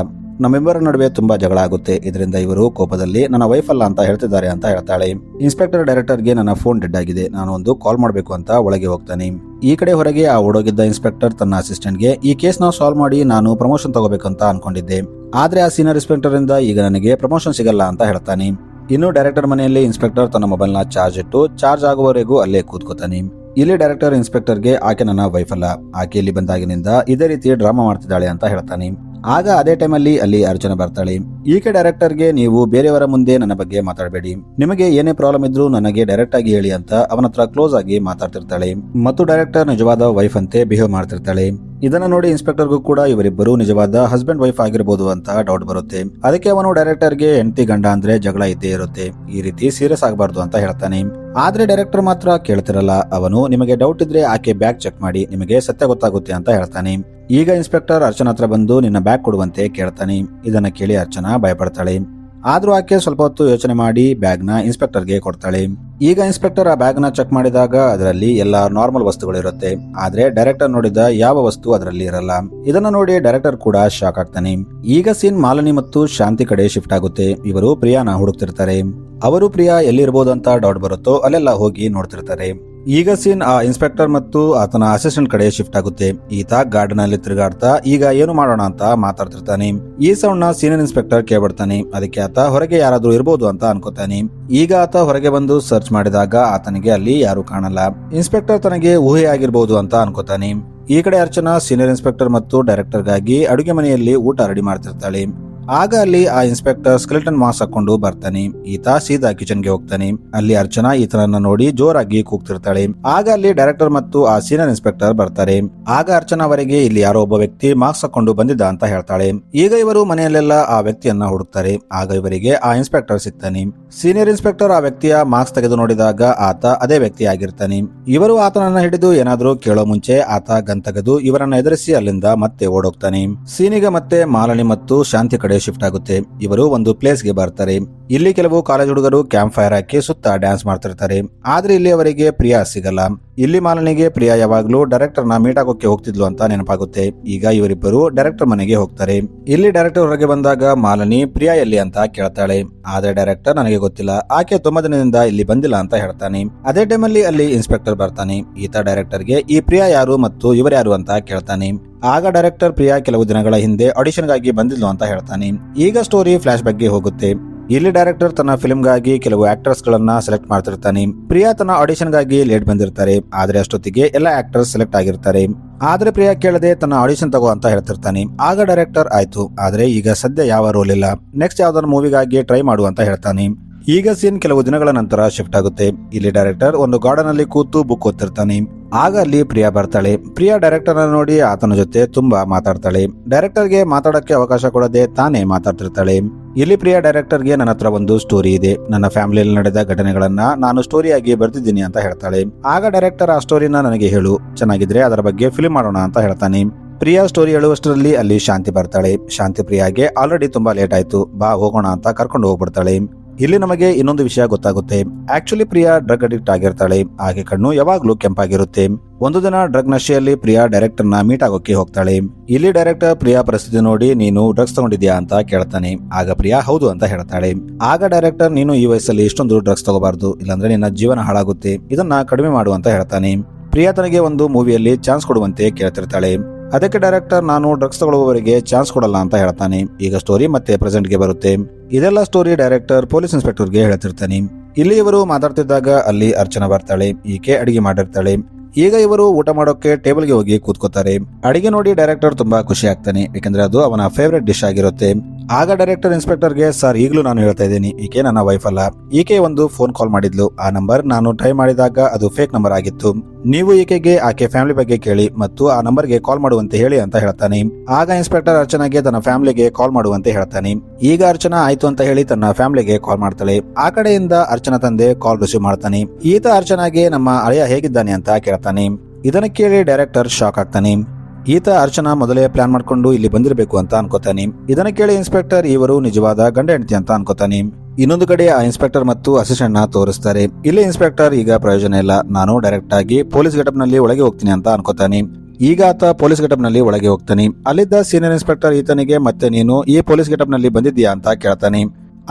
ನಮ್ಮಿಬ್ಬರ ನಡುವೆ ತುಂಬಾ ಜಗಳ ಆಗುತ್ತೆ, ಇದರಿಂದ ಇವರು ಕೋಪದಲ್ಲಿ ನನ್ನ ವೈಫ್ ಅಲ್ಲ ಅಂತ ಹೇಳ್ತಿದ್ದಾರೆ ಅಂತ ಹೇಳ್ತಾಳೆ. ಇನ್ಸ್ಪೆಕ್ಟರ್ ಡೈರೆಕ್ಟರ್ಗೆ ನನ್ನ ಫೋನ್ ಡೆಡ್ ಆಗಿದೆ, ನಾನು ಒಂದು ಕಾಲ್ ಮಾಡಬೇಕು ಅಂತ ಒಳಗೆ ಹೋಗ್ತಾನೆ. ಈ ಕಡೆ ಹೊರಗೆ ಆ ಓಡೋಗಿದ್ದ ಇನ್ಸ್ಪೆಕ್ಟರ್ ತನ್ನ ಅಸಿಸ್ಟೆಂಟ್ಗೆ ಈ ಕೇಸ್ ನ ಸಾಲ್ವ್ ಮಾಡಿ ನಾನು ಪ್ರಮೋಷನ್ ತಗೋಬೇಕಂತ ಅನ್ಕೊಂಡಿದ್ದೆ, ಆದ್ರೆ ಆ ಸೀನಿಯರ್ ಇನ್ಸ್ಪೆಕ್ಟರ್ ಇಂದ ಈಗ ನನಗೆ ಪ್ರಮೋಷನ್ ಸಿಗಲ್ಲ ಅಂತ ಹೇಳ್ತಾನೆ. ಇನ್ನು ಡೈರೆಕ್ಟರ್ ಮನೆಯಲ್ಲಿ ಇನ್ಸ್ಪೆಕ್ಟರ್ ತನ್ನ ಮೊಬೈಲ್ ನ ಚಾರ್ಜ್ ಇಟ್ಟು ಚಾರ್ಜ್ ಆಗುವವರೆಗೂ ಅಲ್ಲೇ ಕೂತ್ಕೋತಾನೆ. ಇಲ್ಲಿ ಡೈರೆಕ್ಟರ್ ಇನ್ಸ್ಪೆಕ್ಟರ್ಗೆ ಆಕೆ ನನ್ನ ವೈಫ್ ಅಲ್ಲ, ಆಕೆ ಇಲ್ಲಿ ಬಂದಾಗಿನಿಂದ ಇದೇ ರೀತಿ ಡ್ರಾಮಾ ಮಾಡ್ತಿದ್ದಾಳೆ ಅಂತ ಹೇಳ್ತಾನೆ. ಆಗ ಅದೇ ಟೈಮಲ್ಲಿ ಅಲ್ಲಿ ಅರ್ಚನಾ ಬರ್ತಾಳೆ. ಈಕೆ ಡೈರೆಕ್ಟರ್ಗೆ ನೀವು ಬೇರೆಯವರ ಮುಂದೆ ನನ್ನ ಬಗ್ಗೆ ಮಾತಾಡಬೇಡಿ, ನಿಮಗೆ ಏನೇ ಪ್ರಾಬ್ಲಮ್ ಇದ್ರೂ ನನಗೆ ಡೈರೆಕ್ಟ್ ಆಗಿ ಹೇಳಿ ಅಂತ ಅವನ ಹತ್ರ ಕ್ಲೋಸ್ ಆಗಿ ಮಾತಾಡ್ತಿರ್ತಾಳೆ ಮತ್ತು ಡೈರೆಕ್ಟರ್ ನಿಜವಾದ ವೈಫ್ ಅಂತೆ ಬಿಹೇವ್ ಮಾಡ್ತಿರ್ತಾಳೆ. ಇದನ್ನ ನೋಡಿ ಇನ್ಸ್ಪೆಕ್ಟರ್ಗೂ ಕೂಡ ಇವರಿಬ್ಬರು ನಿಜವಾದ ಹಸ್ಬೆಂಡ್ ವೈಫ್ ಆಗಿರಬಹುದು ಅಂತ ಡೌಟ್ ಬರುತ್ತೆ. ಅದಕ್ಕೆ ಅವನು ಡೈರೆಕ್ಟರ್ಗೆ ಹೆಂಡತಿ ಗಂಡ ಅಂದ್ರೆ ಜಗಳ ಇದ್ದೇ ಇರುತ್ತೆ, ಈ ರೀತಿ ಸೀರಿಯಸ್ ಆಗಬಾರ್ದು ಅಂತ ಹೇಳ್ತಾನೆ. ಆದ್ರೆ ಡೈರೆಕ್ಟರ್ ಮಾತ್ರ ಕೇಳ್ತಿರಲ್ಲ. ಅವನು ನಿಮಗೆ ಡೌಟ್ ಇದ್ರೆ ಆಕೆ ಬ್ಯಾಗ್ ಚೆಕ್ ಮಾಡಿ, ನಿಮಗೆ ಸತ್ಯ ಗೊತ್ತಾಗುತ್ತೆ ಅಂತ ಹೇಳ್ತಾನೆ. ಈಗ ಇನ್ಸ್ಪೆಕ್ಟರ್ ಅರ್ಚನಾ ಹತ್ರ ಬಂದು ನಿನ್ನ ಬ್ಯಾಗ್ ಕೊಡುವಂತೆ ಕೇಳ್ತಾನೆ. ಇದನ್ನ ಕೇಳಿ ಅರ್ಚನಾ ಭಯಪಡ್ತಾಳೆ. ಆದ್ರೂ ಆಕೆ ಸ್ವಲ್ಪ ಹೊತ್ತು ಯೋಚನೆ ಮಾಡಿ ಬ್ಯಾಗ್ ನ ಇನ್ಸ್ಪೆಕ್ಟರ್ಗೆ ಕೊಡ್ತಾಳೆ. ಈಗ ಇನ್ಸ್ಪೆಕ್ಟರ್ ಆ ಬ್ಯಾಗ್ ನ ಚೆಕ್ ಮಾಡಿದಾಗ ಅದರಲ್ಲಿ ಎಲ್ಲಾ ನಾರ್ಮಲ್ ವಸ್ತುಗಳು ಇರುತ್ತೆ, ಆದ್ರೆ ಡೈರೆಕ್ಟರ್ ನೋಡಿದ ಯಾವ ವಸ್ತು ಅದರಲ್ಲಿ ಇರಲ್ಲ. ಇದನ್ನ ನೋಡಿ ಡೈರೆಕ್ಟರ್ ಕೂಡ ಶಾಕ್ ಆಗ್ತಾನೆ. ಈಗ ಸೀನ್ ಮಾಲಿನಿ ಮತ್ತು ಶಾಂತಿ ಕಡೆ ಶಿಫ್ಟ್ ಆಗುತ್ತೆ. ಇವರು ಪ್ರಿಯಾನ ಹುಡುಕ್ತಿರ್ತಾರೆ. ಅವರು ಪ್ರಿಯಾ ಎಲ್ಲಿರ್ಬೋದು ಅಂತ ಡೌಟ್ ಬರುತ್ತೋ ಅಲ್ಲೆಲ್ಲ ಹೋಗಿ ನೋಡ್ತಿರ್ತಾರೆ. ಈಗ ಸೀನ್ ಆ ಇನ್ಸ್ಪೆಕ್ಟರ್ ಮತ್ತು ಆತನ ಅಸಿಸ್ಟೆಂಟ್ ಕಡೆ ಶಿಫ್ಟ್ ಆಗುತ್ತೆ. ಈತ ಗಾರ್ಡನ್ ಅಲ್ಲಿ ತಿರುಗಾಡ್ತಾ ಈಗ ಏನು ಮಾಡೋಣ ಅಂತ ಮಾತಾಡ್ತಿರ್ತಾನೆ. ಈ ಸೌಂಡ್ ನ ಸೀನಿಯರ್ ಇನ್ಸ್ಪೆಕ್ಟರ್ ಕೇಳ್ಬಿಡ್ತಾನೆ. ಅದಕ್ಕೆ ಆತ ಹೊರಗೆ ಯಾರಾದ್ರೂ ಇರ್ಬೋದು ಅಂತ ಅನ್ಕೋತಾನೆ. ಈಗ ಆತ ಹೊರಗೆ ಬಂದು ಸರ್ಚ್ ಮಾಡಿದಾಗ ಆತನಿಗೆ ಅಲ್ಲಿ ಯಾರು ಕಾಣಲ್ಲ. ಇನ್ಸ್ಪೆಕ್ಟರ್ ತನಗೆ ಊಹೆ ಆಗಿರ್ಬೋದು ಅಂತ ಅನ್ಕೋತಾನೆ. ಈ ಕಡೆ ಅರ್ಚನಾ ಸೀನಿಯರ್ ಇನ್ಸ್ಪೆಕ್ಟರ್ ಮತ್ತು ಡೈರೆಕ್ಟರ್ಗಾಗಿ ಅಡುಗೆ ಮನೆಯಲ್ಲಿ ಊಟ ರೆಡಿ ಮಾಡ್ತಿರ್ತಾಳೆ. ಆಗ ಅಲ್ಲಿ ಆ ಇನ್ಸ್ಪೆಕ್ಟರ್ ಸ್ಕೆಲೆಟನ್ ಮಾಸ್ಕ್ ಹಾಕೊಂಡು ಬರ್ತಾನೆ. ಈತ ಸೀದಾ ಕಿಚನ್ ಗೆ ಹೋಗ್ತಾನೆ. ಅಲ್ಲಿ ಅರ್ಚನಾ ಈತನನ್ನ ನೋಡಿ ಜೋರಾಗಿ ಕೂಗ್ತಿರ್ತಾಳೆ. ಆಗ ಅಲ್ಲಿ ಡೈರೆಕ್ಟರ್ ಮತ್ತು ಆ ಸೀನಿಯರ್ ಇನ್ಸ್ಪೆಕ್ಟರ್ ಬರ್ತಾರೆ. ಆಗ ಅರ್ಚನಾ ಅವರಿಗೆ ಇಲ್ಲಿ ಯಾರೋ ಒಬ್ಬ ವ್ಯಕ್ತಿ ಮಾಸ್ಕ್ ಹಾಕೊಂಡು ಬಂದಿದ್ದ ಅಂತ ಹೇಳ್ತಾಳೆ. ಈಗ ಇವರು ಮನೆಯಲ್ಲೆಲ್ಲ ಆ ವ್ಯಕ್ತಿಯನ್ನ ಹುಡುಕ್ತಾರೆ. ಆಗ ಇವರಿಗೆ ಆ ಇನ್ಸ್ಪೆಕ್ಟರ್ ಸಿಗ್ತಾನೆ. ಸೀನಿಯರ್ ಇನ್ಸ್ಪೆಕ್ಟರ್ ಆ ವ್ಯಕ್ತಿಯ ಮಾಸ್ಕ್ ತೆಗೆದು ನೋಡಿದಾಗ ಆತ ಅದೇ ವ್ಯಕ್ತಿ ಆಗಿರ್ತಾನೆ. ಇವರು ಆತನನ್ನ ಹಿಡಿದು ಏನಾದ್ರೂ ಕೇಳೋ ಮುಂಚೆ ಆತ ಗನ್ ತೆಗೆದು ಇವರನ್ನ ಎದುರಿಸಿ ಅಲ್ಲಿಂದ ಮತ್ತೆ ಓಡೋಗ್ತಾನೆ. ಸೀನಿಗೆ ಮತ್ತೆ ಮಾಲಿನಿ ಮತ್ತು ಶಾಂತಿ ಕಡೆ ಶಿಫ್ಟ್ ಆಗುತ್ತೆ. ಇವರು ಒಂದು ಪ್ಲೇಸ್ ಗೆ ಬರ್ತಾರೆ. ಇಲ್ಲಿ ಕೆಲವು ಕಾಲೇಜ್ ಹುಡುಗರು ಕ್ಯಾಂಪ್ ಫೈರ್ ಹಾಕಿ ಸುತ್ತ ಡ್ಯಾನ್ಸ್ ಮಾಡ್ತಿರ್ತಾರೆ. ಆದ್ರೆ ಇಲ್ಲಿ ಅವರಿಗೆ ಪ್ರಿಯಾ ಸಿಗಲ್ಲ. ಇಲ್ಲಿ ಮಾಲಿನಿಗೆ ಪ್ರಿಯಾ ಯಾವಾಗ್ಲೂ ಡೈರೆಕ್ಟರ್ ನ ಮೀಟ್ ಆಗೋಕೆ ಹೋಗ್ತಿದ್ಲು ಅಂತ ನೆನಪಾಗುತ್ತೆ. ಈಗ ಇವರಿಬ್ಬರು ಡೈರೆಕ್ಟರ್ ಮನೆಗೆ ಹೋಗ್ತಾರೆ. ಇಲ್ಲಿ ಡೈರೆಕ್ಟರ್ ಹೊರಗೆ ಬಂದಾಗ ಮಾಲಿನಿ ಪ್ರಿಯಾ ಎಲ್ಲಿ ಅಂತ ಕೇಳ್ತಾಳೆ. ಆದ್ರೆ ಡೈರೆಕ್ಟರ್ ನನಗೆ ಗೊತ್ತಿಲ್ಲ, ಆಕೆ ತುಂಬಾ ದಿನದಿಂದ ಇಲ್ಲಿ ಬಂದಿಲ್ಲ ಅಂತ ಹೇಳ್ತಾನೆ. ಅದೇ ಟೈಮಲ್ಲಿ ಅಲ್ಲಿ ಇನ್ಸ್ಪೆಕ್ಟರ್ ಬರ್ತಾನೆ. ಈತ ಡೈರೆಕ್ಟರ್ಗೆ ಈ ಪ್ರಿಯಾ ಯಾರು ಮತ್ತು ಇವರ್ಯಾರು ಅಂತ ಕೇಳ್ತಾನೆ. ಆಗ ಡೈರೆಕ್ಟರ್ ಪ್ರಿಯಾ ಕೆಲವು ದಿನಗಳ ಹಿಂದೆ ಆಡಿಷನ್ ಗಾಗಿ ಬಂದಿದ್ಲು ಅಂತ ಹೇಳ್ತಾನೆ. ಈಗ ಸ್ಟೋರಿ ಫ್ಲಾಶ್ ಬ್ಯಾಕ್ ಗೆ ಹೋಗುತ್ತೆ. ಇಲ್ಲಿ ಡೈರೆಕ್ಟರ್ ತನ್ನ ಫಿಲ್ಮ್ ಗಾಗಿ ಕೆಲವು ಆಕ್ಟರ್ಸ್ ಗಳನ್ನ ಸೆಲೆಕ್ಟ್ ಮಾಡ್ತಿರ್ತಾನೆ. ಪ್ರಿಯಾ ತನ್ನ ಆಡಿಷನ್ ಗಾಗಿ ಲೇಟ್ ಬಂದಿರ್ತಾರೆ. ಆದ್ರೆ ಅಷ್ಟೊತ್ತಿಗೆ ಎಲ್ಲ ಆಕ್ಟರ್ಸ್ ಸೆಲೆಕ್ಟ್ ಆಗಿರ್ತಾರೆ. ಆದ್ರೆ ಪ್ರಿಯಾ ಕೇಳದೆ ತನ್ನ ಆಡಿಷನ್ ತಗೋ ಅಂತ ಹೇಳ್ತಿರ್ತಾನೆ. ಆಗ ಡೈರೆಕ್ಟರ್ ಆಯ್ತು, ಆದ್ರೆ ಈಗ ಸದ್ಯ ಯಾವ ರೋಲ್ ಇಲ್ಲ, ನೆಕ್ಸ್ಟ್ ಯಾವ್ದಾದ್ರು ಮೂವಿಗಾಗಿ ಟ್ರೈ ಮಾಡು ಅಂತ ಹೇಳ್ತಾನೆ. ಈಗ ಸೀನ್ ಕೆಲವು ದಿನಗಳ ನಂತರ ಶಿಫ್ಟ್ ಆಗುತ್ತೆ. ಇಲ್ಲಿ ಡೈರೆಕ್ಟರ್ ಒಂದು ಗಾರ್ಡನ್ ಅಲ್ಲಿ ಕೂತು ಬುಕ್ ಓದ್ತಿರ್ತಾನೆ. ಆಗ ಅಲ್ಲಿ ಪ್ರಿಯಾ ಬರ್ತಾಳೆ. ಪ್ರಿಯಾ ಡೈರೆಕ್ಟರ್ ನೋಡಿ ಆತನ ಜೊತೆ ತುಂಬಾ ಮಾತಾಡ್ತಾಳೆ. ಡೈರೆಕ್ಟರ್ಗೆ ಮಾತಾಡಕ್ಕೆ ಅವಕಾಶ ಕೊಡದೆ ತಾನೇ ಮಾತಾಡ್ತಿರ್ತಾಳೆ. ಇಲ್ಲಿ ಪ್ರಿಯಾ ಡೈರೆಕ್ಟರ್ಗೆ ನನ್ನ ಹತ್ರ ಒಂದು ಸ್ಟೋರಿ ಇದೆ, ನನ್ನ ಫ್ಯಾಮಿಲಿಯಲ್ಲಿ ನಡೆದ ಘಟನೆಗಳನ್ನ ನಾನು ಸ್ಟೋರಿಯಾಗಿ ಬರ್ತಿದ್ದೀನಿ ಅಂತ ಹೇಳ್ತಾಳೆ. ಆಗ ಡೈರೆಕ್ಟರ್ ಆ ಸ್ಟೋರಿನ ನನಗೆ ಹೇಳು, ಚೆನ್ನಾಗಿದ್ರೆ ಅದರ ಬಗ್ಗೆ ಫಿಲ್ಮ್ ಮಾಡೋಣ ಅಂತ ಹೇಳ್ತಾನೆ. ಪ್ರಿಯಾ ಸ್ಟೋರಿ ಹೇಳುವಷ್ಟರಲ್ಲಿ ಅಲ್ಲಿ ಶಾಂತಿ ಬರ್ತಾಳೆ. ಶಾಂತಿ ಪ್ರಿಯಾಗೆ ಆಲ್ರೆಡಿ ತುಂಬಾ ಲೇಟ್ ಆಯ್ತು, ಬಾ ಹೋಗೋಣ ಅಂತ ಕರ್ಕೊಂಡು ಹೋಗ್ಬಿಡ್ತಾಳೆ. ಇಲ್ಲಿ ನಮಗೆ ಇನ್ನೊಂದು ವಿಷಯ ಗೊತ್ತಾಗುತ್ತೆ. ಆಕ್ಚುಲಿ ಪ್ರಿಯಾ ಡ್ರಗ್ ಅಡಿಕ್ಟ್ ಆಗಿರ್ತಾಳೆ. ಆಕೆ ಕಣ್ಣು ಯಾವಾಗ್ಲೂ ಕೆಂಪಾಗಿರುತ್ತೆ. ಒಂದು ದಿನ ಡ್ರಗ್ ನಶೆಯಲ್ಲಿ ಪ್ರಿಯಾ ಡೈರೆಕ್ಟರ್ ನ ಮೀಟ್ ಆಗೋಕೆ ಹೋಗ್ತಾಳೆ. ಇಲ್ಲಿ ಡೈರೆಕ್ಟರ್ ಪ್ರಿಯಾ ಪರಿಸ್ಥಿತಿ ನೋಡಿ ನೀನು ಡ್ರಗ್ಸ್ ತಗೊಂಡಿದ್ಯಾ ಅಂತ ಕೇಳ್ತಾನೆ. ಆಗ ಪ್ರಿಯಾ ಹೌದು ಅಂತ ಹೇಳ್ತಾಳೆ. ಆಗ ಡೈರೆಕ್ಟರ್ ನೀನು ಈ ವಯಸ್ಸಲ್ಲಿ ಇಷ್ಟೊಂದು ಡ್ರಗ್ಸ್ ತಗೋಬಾರ್ದು, ಇಲ್ಲಾಂದ್ರೆ ನಿನ್ನ ಜೀವನ ಹಾಳಾಗುತ್ತೆ, ಇದನ್ನ ಕಡಿಮೆ ಮಾಡು ಅಂತ ಹೇಳ್ತಾನೆ. ಪ್ರಿಯಾ ತನಗೆ ಒಂದು ಮೂವಿಯಲ್ಲಿ ಚಾನ್ಸ್ ಕೊಡುವಂತೆ ಕೇಳ್ತಿರ್ತಾಳೆ. ಅದಕ್ಕೆ ಡೈರೆಕ್ಟರ್ ನಾನು ಡ್ರಗ್ಸ್ ತಗೊಳ್ಳುವವರಿಗೆ ಚಾನ್ಸ್ ಕೊಡಲ್ಲ ಅಂತ ಹೇಳ್ತಾನೆ. ಈಗ ಸ್ಟೋರಿ ಮತ್ತೆ ಪ್ರೆಸೆಂಟ್ ಗೆ ಬರುತ್ತೆ. ಇದೆಲ್ಲ ಸ್ಟೋರಿ ಡೈರೆಕ್ಟರ್ ಪೊಲೀಸ್ ಇನ್ಸ್ಪೆಕ್ಟರ್ಗೆ ಹೇಳ್ತಿರ್ತಾನೆ. ಇಲ್ಲಿ ಇವರು ಮಾತಾಡ್ತಿದ್ದಾಗ ಅಲ್ಲಿ ಅರ್ಚನಾ ಬರ್ತಾಳೆ. ಈಕೆ ಅಡಿಗೆ ಮಾಡಿರ್ತಾಳೆ. ಈಗ ಇವರು ಊಟ ಮಾಡೋಕೆ ಟೇಬಲ್ಗೆ ಹೋಗಿ ಕೂತ್ಕೋತಾರೆ. ಅಡಿಗೆ ನೋಡಿ ಡೈರೆಕ್ಟರ್ ತುಂಬಾ ಖುಷಿ ಆಗ್ತಾನೆ, ಯಾಕಂದ್ರೆ ಅದು ಅವನ ಫೇವರೇಟ್ ಡಿಶ್ ಆಗಿರುತ್ತೆ. ಆಗ ಡೈರೆಕ್ಟರ್ ಇನ್ಸ್ಪೆಕ್ಟರ್ಗೆ ಸರ್ ಈಗಲೂ ನಾನು ಹೇಳ್ತಾ ಇದ್ದೀನಿ, ಈಕೆ ನನ್ನ ವೈಫ್ ಅಲ್ಲ, ಈಕೆ ಒಂದು ಫೋನ್ ಕಾಲ್ ಮಾಡಿದ್ಲು, ಆ ನಂಬರ್ ನಾನು ಟ್ರೈ ಮಾಡಿದಾಗ ಅದು ಫೇಕ್ ನಂಬರ್ ಆಗಿತ್ತು, ನೀವು ಈಕೆಗೆ ಆಕೆ ಫ್ಯಾಮಿಲಿ ಬಗ್ಗೆ ಕೇಳಿ ಮತ್ತು ಆ ನಂಬರ್ಗೆ ಕಾಲ್ ಮಾಡುವಂತೆ ಹೇಳಿ ಅಂತ ಹೇಳ್ತಾನೆ. ಆಗ ಇನ್ಸ್ಪೆಕ್ಟರ್ ಅರ್ಚನಾಗೆ ತನ್ನ ಫ್ಯಾಮಿಲಿಗೆ ಕಾಲ್ ಮಾಡುವಂತೆ ಹೇಳ್ತಾನೆ. ಈಗ ಅರ್ಚನಾ ಆಯ್ತು ಅಂತ ಹೇಳಿ ತನ್ನ ಫ್ಯಾಮಿಲಿಗೆ ಕಾಲ್ ಮಾಡ್ತಾಳೆ. ಆ ಕಡೆಯಿಂದ ಅರ್ಚನಾ ತಂದೆ ಕಾಲ್ ರಿಸೀವ್ ಮಾಡ್ತಾನೆ. ಈತ ಅರ್ಚನಾಗೆ ನಮ್ಮ ಅಳಿಯ ಹೇಗಿದ್ದಾನೆ ಅಂತ ಕೇಳ್ತಾನೆ. ಇದನ್ನ ಕೇಳಿ ಡೈರೆಕ್ಟರ್ ಶಾಕ್ ಆಗ್ತಾನೆ. ಈತ ಅರ್ಚನಾ ಮೊದಲೇ ಪ್ಲಾನ್ ಮಾಡ್ಕೊಂಡು ಇಲ್ಲಿ ಬಂದಿರಬೇಕು ಅಂತ ಅನ್ಕೋತಾನೆ. ಇದನ್ನ ಕೇಳಿ ಇನ್ಸ್ಪೆಕ್ಟರ್ ಇವರು ನಿಜವಾದ ಗಂಡ ಹೆಂಡತಿ ಅಂತ ಅನ್ಕೋತಾನೆ. ಇನ್ನೊಂದು ಕಡೆ ಆ ಇನ್ಸ್ಪೆಕ್ಟರ್ ಮತ್ತು ಅಸಿಸ್ಟೆಂಟ್ ನ ತೋರಿಸ್ತಾರೆ. ಇಲ್ಲಿ ಇನ್ಸ್ಪೆಕ್ಟರ್ ಈಗ ಪ್ರಯೋಜನ ಇಲ್ಲ, ನಾನು ಡೈರೆಕ್ಟ್ ಆಗಿ ಪೊಲೀಸ್ ಗೆಟಪ್ ನಲ್ಲಿ ಒಳಗೆ ಹೋಗ್ತೀನಿ ಅಂತ ಅನ್ಕೋತಾನೆ. ಈಗ ಆತ ಪೊಲೀಸ್ ಗೆಟಪ್ ನಲ್ಲಿ ಒಳಗೆ ಹೋಗ್ತಾನೆ. ಅಲ್ಲಿದ್ದ ಸೀನಿಯರ್ ಇನ್ಸ್ಪೆಕ್ಟರ್ ಈತನಿಗೆ ಮತ್ತೆ ನೀನು ಈ ಪೊಲೀಸ್ ಗೆಟಪ್ ನಲ್ಲಿ ಬಂದಿದ್ದೀಯಾ ಅಂತ ಕೇಳ್ತಾನೆ.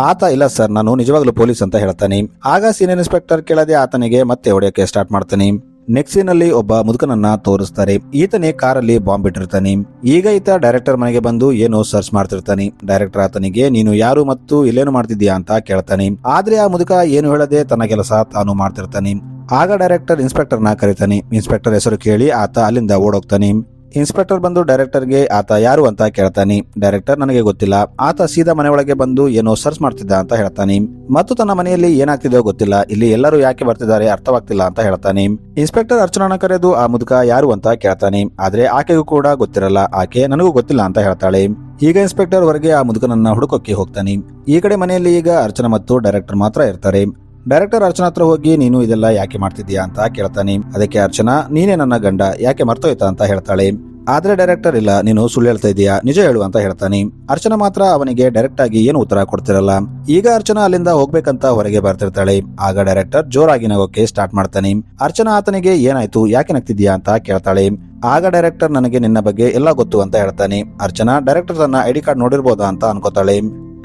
ಆತ ಇಲ್ಲ ಸರ್, ನಾನು ನಿಜವಾಗ್ಲೂ ಪೊಲೀಸ್ ಅಂತ ಹೇಳ್ತಾನೆ. ಆಗ ಸೀನಿಯರ್ ಇನ್ಸ್ಪೆಕ್ಟರ್ ಕೇಳದೆ ಆತನಿಗೆ ಮತ್ತೆ ಹೊಡೆಯೋಕೆ ಸ್ಟಾರ್ಟ್ ಮಾಡ್ತಾನೆ. ನೆಕ್ಸ್ಟ್ ಸೀನ್ ಅಲ್ಲಿ ಒಬ್ಬ ಮುದುಕನನ್ನ ತೋರಿಸ್ತಾರೆ. ಈತನೇ ಕಾರಲ್ಲಿ ಬಾಂಬ್ ಬಿಟ್ಟಿರ್ತಾನೆ. ಈಗ ಈತ ಡೈರೆಕ್ಟರ್ ಮನೆಗೆ ಬಂದು ಏನೋ ಸರ್ಚ್ ಮಾಡ್ತಿರ್ತಾನೆ. ಡೈರೆಕ್ಟರ್ ಆತನಿಗೆ ನೀನು ಯಾರು ಮತ್ತು ಇಲ್ಲೇನು ಮಾಡ್ತಿದ್ಯಾ ಅಂತ ಕೇಳ್ತಾನೆ. ಆದ್ರೆ ಆ ಮುದುಕ ಏನು ಹೇಳದೆ ತನ್ನ ಕೆಲಸ ತಾನು ಮಾಡ್ತಿರ್ತಾನೆ. ಆಗ ಡೈರೆಕ್ಟರ್ ಇನ್ಸ್ಪೆಕ್ಟರ್ ನ ಕರೀತಾನೆ. ಇನ್ಸ್ಪೆಕ್ಟರ್ ಹೆಸರು ಕೇಳಿ ಆತ ಅಲ್ಲಿಂದ ಓಡೋಗ್ತಾನೆ. ಇನ್ಸ್ಪೆಕ್ಟರ್ ಬಂದು ಡೈರೆಕ್ಟರ್ಗೆ ಆತ ಯಾರು ಅಂತ ಕೇಳ್ತಾನೆ. ಡೈರೆಕ್ಟರ್ ನನಗೆ ಗೊತ್ತಿಲ್ಲ, ಆತ ಸೀದಾ ಮನೆ ಒಳಗೆ ಬಂದು ಏನೋ ಸರ್ಚ್ ಮಾಡ್ತಿದ್ದ ಅಂತ ಹೇಳ್ತಾನೆ. ಮತ್ತು ತನ್ನ ಮನೆಯಲ್ಲಿ ಏನಾಗ್ತಿದೆಯೋ ಗೊತ್ತಿಲ್ಲ, ಇಲ್ಲಿ ಎಲ್ಲರೂ ಯಾಕೆ ಬರ್ತಿದ್ದಾರೆ ಅರ್ಥವಾಗ್ತಿಲ್ಲ ಅಂತ ಹೇಳ್ತಾನೆ. ಇನ್ಸ್ಪೆಕ್ಟರ್ ಅರ್ಚನಾನ ಕರೆದು ಆ ಮುದುಕ ಯಾರು ಅಂತ ಕೇಳ್ತಾನೆ. ಆದ್ರೆ ಆಕೆಗೂ ಕೂಡ ಗೊತ್ತಿರಲ್ಲ, ಆಕೆ ನನಗೂ ಗೊತ್ತಿಲ್ಲ ಅಂತ ಹೇಳ್ತಾಳೆ. ಈಗ ಇನ್ಸ್ಪೆಕ್ಟರ್ ಹೊರಗೆ ಆ ಮುದುಕನನ್ನ ಹುಡುಕೋಕೆ ಹೋಗ್ತಾನೆ. ಈ ಕಡೆ ಮನೆಯಲ್ಲಿ ಈಗ ಅರ್ಚನಾ ಮತ್ತು ಡೈರೆಕ್ಟರ್ ಮಾತ್ರ ಇರ್ತಾರೆ. ಡೈರೆಕ್ಟರ್ ಅರ್ಚನಾ ಹತ್ರ ಹೋಗಿ ನೀನು ಇದೆಲ್ಲ ಯಾಕೆ ಮಾಡ್ತಿದ್ಯಾ ಅಂತ ಕೇಳ್ತಾನೆ. ಅದಕ್ಕೆ ಅರ್ಚನಾ ನೀನೇ ನನ್ನ ಗಂಡ, ಯಾಕೆ ಮರ್ತೋಯ್ತಾ ಅಂತ ಹೇಳ್ತಾಳೆ. ಆದ್ರೆ ಡೈರೆಕ್ಟರ್ ಇಲ್ಲ, ನೀನು ಸುಳ್ಳು ಹೇಳ್ತಾ ಇದೀಯಾ, ನಿಜ ಹೇಳು ಅಂತ ಹೇಳ್ತಾನೆ. ಅರ್ಚನಾ ಮಾತ್ರ ಅವನಿಗೆ ಡೈರೆಕ್ಟ್ ಆಗಿ ಏನು ಉತ್ತರ ಕೊಡ್ತಿರಲ್ಲ. ಈಗ ಅರ್ಚನಾ ಅಲ್ಲಿಂದ ಹೋಗ್ಬೇಕಂತ ಹೊರಗೆ ಬರ್ತಿರ್ತಾಳೆ. ಆಗ ಡೈರೆಕ್ಟರ್ ಜೋರಾಗಿ ನಗೋಕೆ ಸ್ಟಾರ್ಟ್ ಮಾಡ್ತಾನೆ. ಅರ್ಚನಾ ಆತನಿಗೆ ಏನಾಯ್ತು, ಯಾಕೆ ನಗ್ತಿದ್ಯಾ ಅಂತ ಕೇಳ್ತಾಳೆ. ಆಗ ಡೈರೆಕ್ಟರ್ ನನಗೆ ನಿನ್ನ ಬಗ್ಗೆ ಎಲ್ಲ ಗೊತ್ತು ಅಂತ ಹೇಳ್ತಾನೆ. ಅರ್ಚನಾ ಡೈರೆಕ್ಟರ್ ತನ್ನ ಐಡಿ ಕಾರ್ಡ್ ನೋಡಿರ್ಬೋದಾ ಅಂತ ಅನ್ಕೋತಾಳೆ.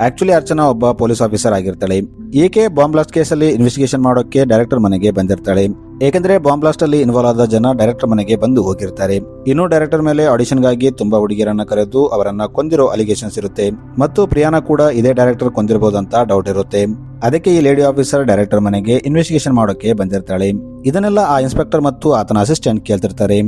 ಆಕ್ಚುಲಿ ಅರ್ಚನಾ ಒಬ್ಬ ಪೊಲೀಸ್ ಆಫೀಸರ್ ಆಗಿರ್ತಾಳೆ. ಈಕೆ ಬಾಂಬ್ ಬ್ಲಾಸ್ಟ್ ಕೇಸಲ್ಲಿ ಇನ್ವೆಸ್ಟಿಗೇಷನ್ ಮಾಡೋಕೆ ಡೈರೆಕ್ಟರ್ ಮನೆಗೆ ಬಂದಿರ್ತಾಳೆ. ಏಕೆಂದ್ರೆ ಬಾಂಬ್ ಬ್ಲಾಸ್ಟ್ ಅಲ್ಲಿ ಇನ್ವಾಲ್ವ್ ಆದ ಜನ ಡೈರೆಕ್ಟರ್ ಮನೆಗೆ ಬಂದು ಹೋಗಿರ್ತಾರೆ. ಇನ್ನು ಡೈರೆಕ್ಟರ್ ಮೇಲೆ ಆಡಿಷನ್ ಗಾಗಿ ತುಂಬಾ ಹುಡುಗಿಯರನ್ನ ಕರೆದು ಅವರನ್ನ ಕೊಂದಿರೋ ಅಲಿಗೇಷನ್ಸ್ ಇರುತ್ತೆ ಮತ್ತು ಪ್ರಿಯಾನ ಕೂಡ ಇದೇ ಡೈರೆಕ್ಟರ್ ಕೊಂದಿರಬಹುದಂತ ಡೌಟ್ ಇರುತ್ತೆ. ಅದಕ್ಕೆ ಈ ಲೇಡಿ ಆಫೀಸರ್ ಡೈರೆಕ್ಟರ್ ಮನೆಗೆ ಇನ್ವೆಸ್ಟಿಗೇಷನ್ ಮಾಡೋಕೆ ಬಂದಿರ್ತಾಳೆ. ಇದನ್ನೆಲ್ಲ ಆ ಇನ್ಸ್ಪೆಕ್ಟರ್ ಮತ್ತು ಆತನ ಅಸಿಸ್ಟೆಂಟ್ ಕೇಳ್ತಿರ್ತಾರೆ.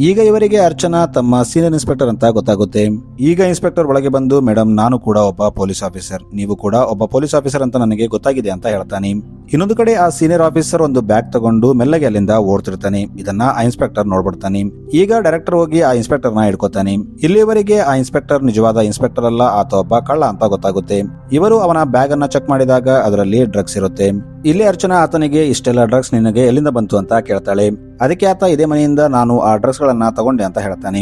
ಈಗ ಇವರಿಗೆ ಅರ್ಚನಾ ತಮ್ಮ ಸೀನಿಯರ್ ಇನ್ಸ್ಪೆಕ್ಟರ್ ಅಂತ ಗೊತ್ತಾಗುತ್ತೆ. ಈಗ ಇನ್ಸ್ಪೆಕ್ಟರ್ ಒಳಗೆ ಬಂದು ಮೇಡಮ್ ನಾನು ಕೂಡ ಒಬ್ಬ ಪೊಲೀಸ್ ಆಫೀಸರ್, ನೀವು ಕೂಡ ಒಬ್ಬ ಪೊಲೀಸ್ ಆಫೀಸರ್ ಅಂತ ನನಗೆ ಗೊತ್ತಾಗಿದೆ ಅಂತ ಹೇಳ್ತಾನೆ. ಇನ್ನೊಂದು ಕಡೆ ಆ ಸೀನಿಯರ್ ಆಫೀಸರ್ ಒಂದು ಬ್ಯಾಗ್ ತಗೊಂಡು ಮೆಲ್ಲಗೆ ಅಲ್ಲಿಂದ ಓಡ್ತಿರ್ತಾನೆ. ಇದನ್ನ ಆ ಇನ್ಸ್ಪೆಕ್ಟರ್ ನೋಡ್ಬಿಡ್ತಾನೆ. ಈಗ ಡೈರೆಕ್ಟರ್ ಹೋಗಿ ಆ ಇನ್ಸ್ಪೆಕ್ಟರ್ ನ ಹಿಡ್ಕೋತಾನೆ. ಇಲ್ಲಿವರೆಗೆ ಆ ಇನ್ಸ್ಪೆಕ್ಟರ್ ನಿಜವಾದ ಇನ್ಸ್ಪೆಕ್ಟರ್ ಅಲ್ಲ, ಆತ ಒಬ್ಬ ಕಳ್ಳ ಅಂತ ಗೊತ್ತಾಗುತ್ತೆ. ಇವರು ಅವನ ಬ್ಯಾಗ್ ಅನ್ನ ಚೆಕ್ ಮಾಡಿದಾಗ ಅದರಲ್ಲಿ ಡ್ರಗ್ಸ್ ಇರುತ್ತೆ. ಇಲ್ಲಿ ಅರ್ಚನಾ ಆತನಿಗೆ ಇಷ್ಟೆಲ್ಲ ಡ್ರಗ್ಸ್ ನಿನಗೆ ಎಲ್ಲಿಂದ ಬಂತು ಅಂತ ಕೇಳ್ತಾಳೆ. ಅದಕ್ಕೆ ಆತ ಇದೇ ಮನೆಯಿಂದ ನಾನು ಆ ಡ್ರಗ್ಸ್ ಗಳನ್ನ ತಗೊಂಡೆ ಅಂತ ಹೇಳ್ತಾನೆ.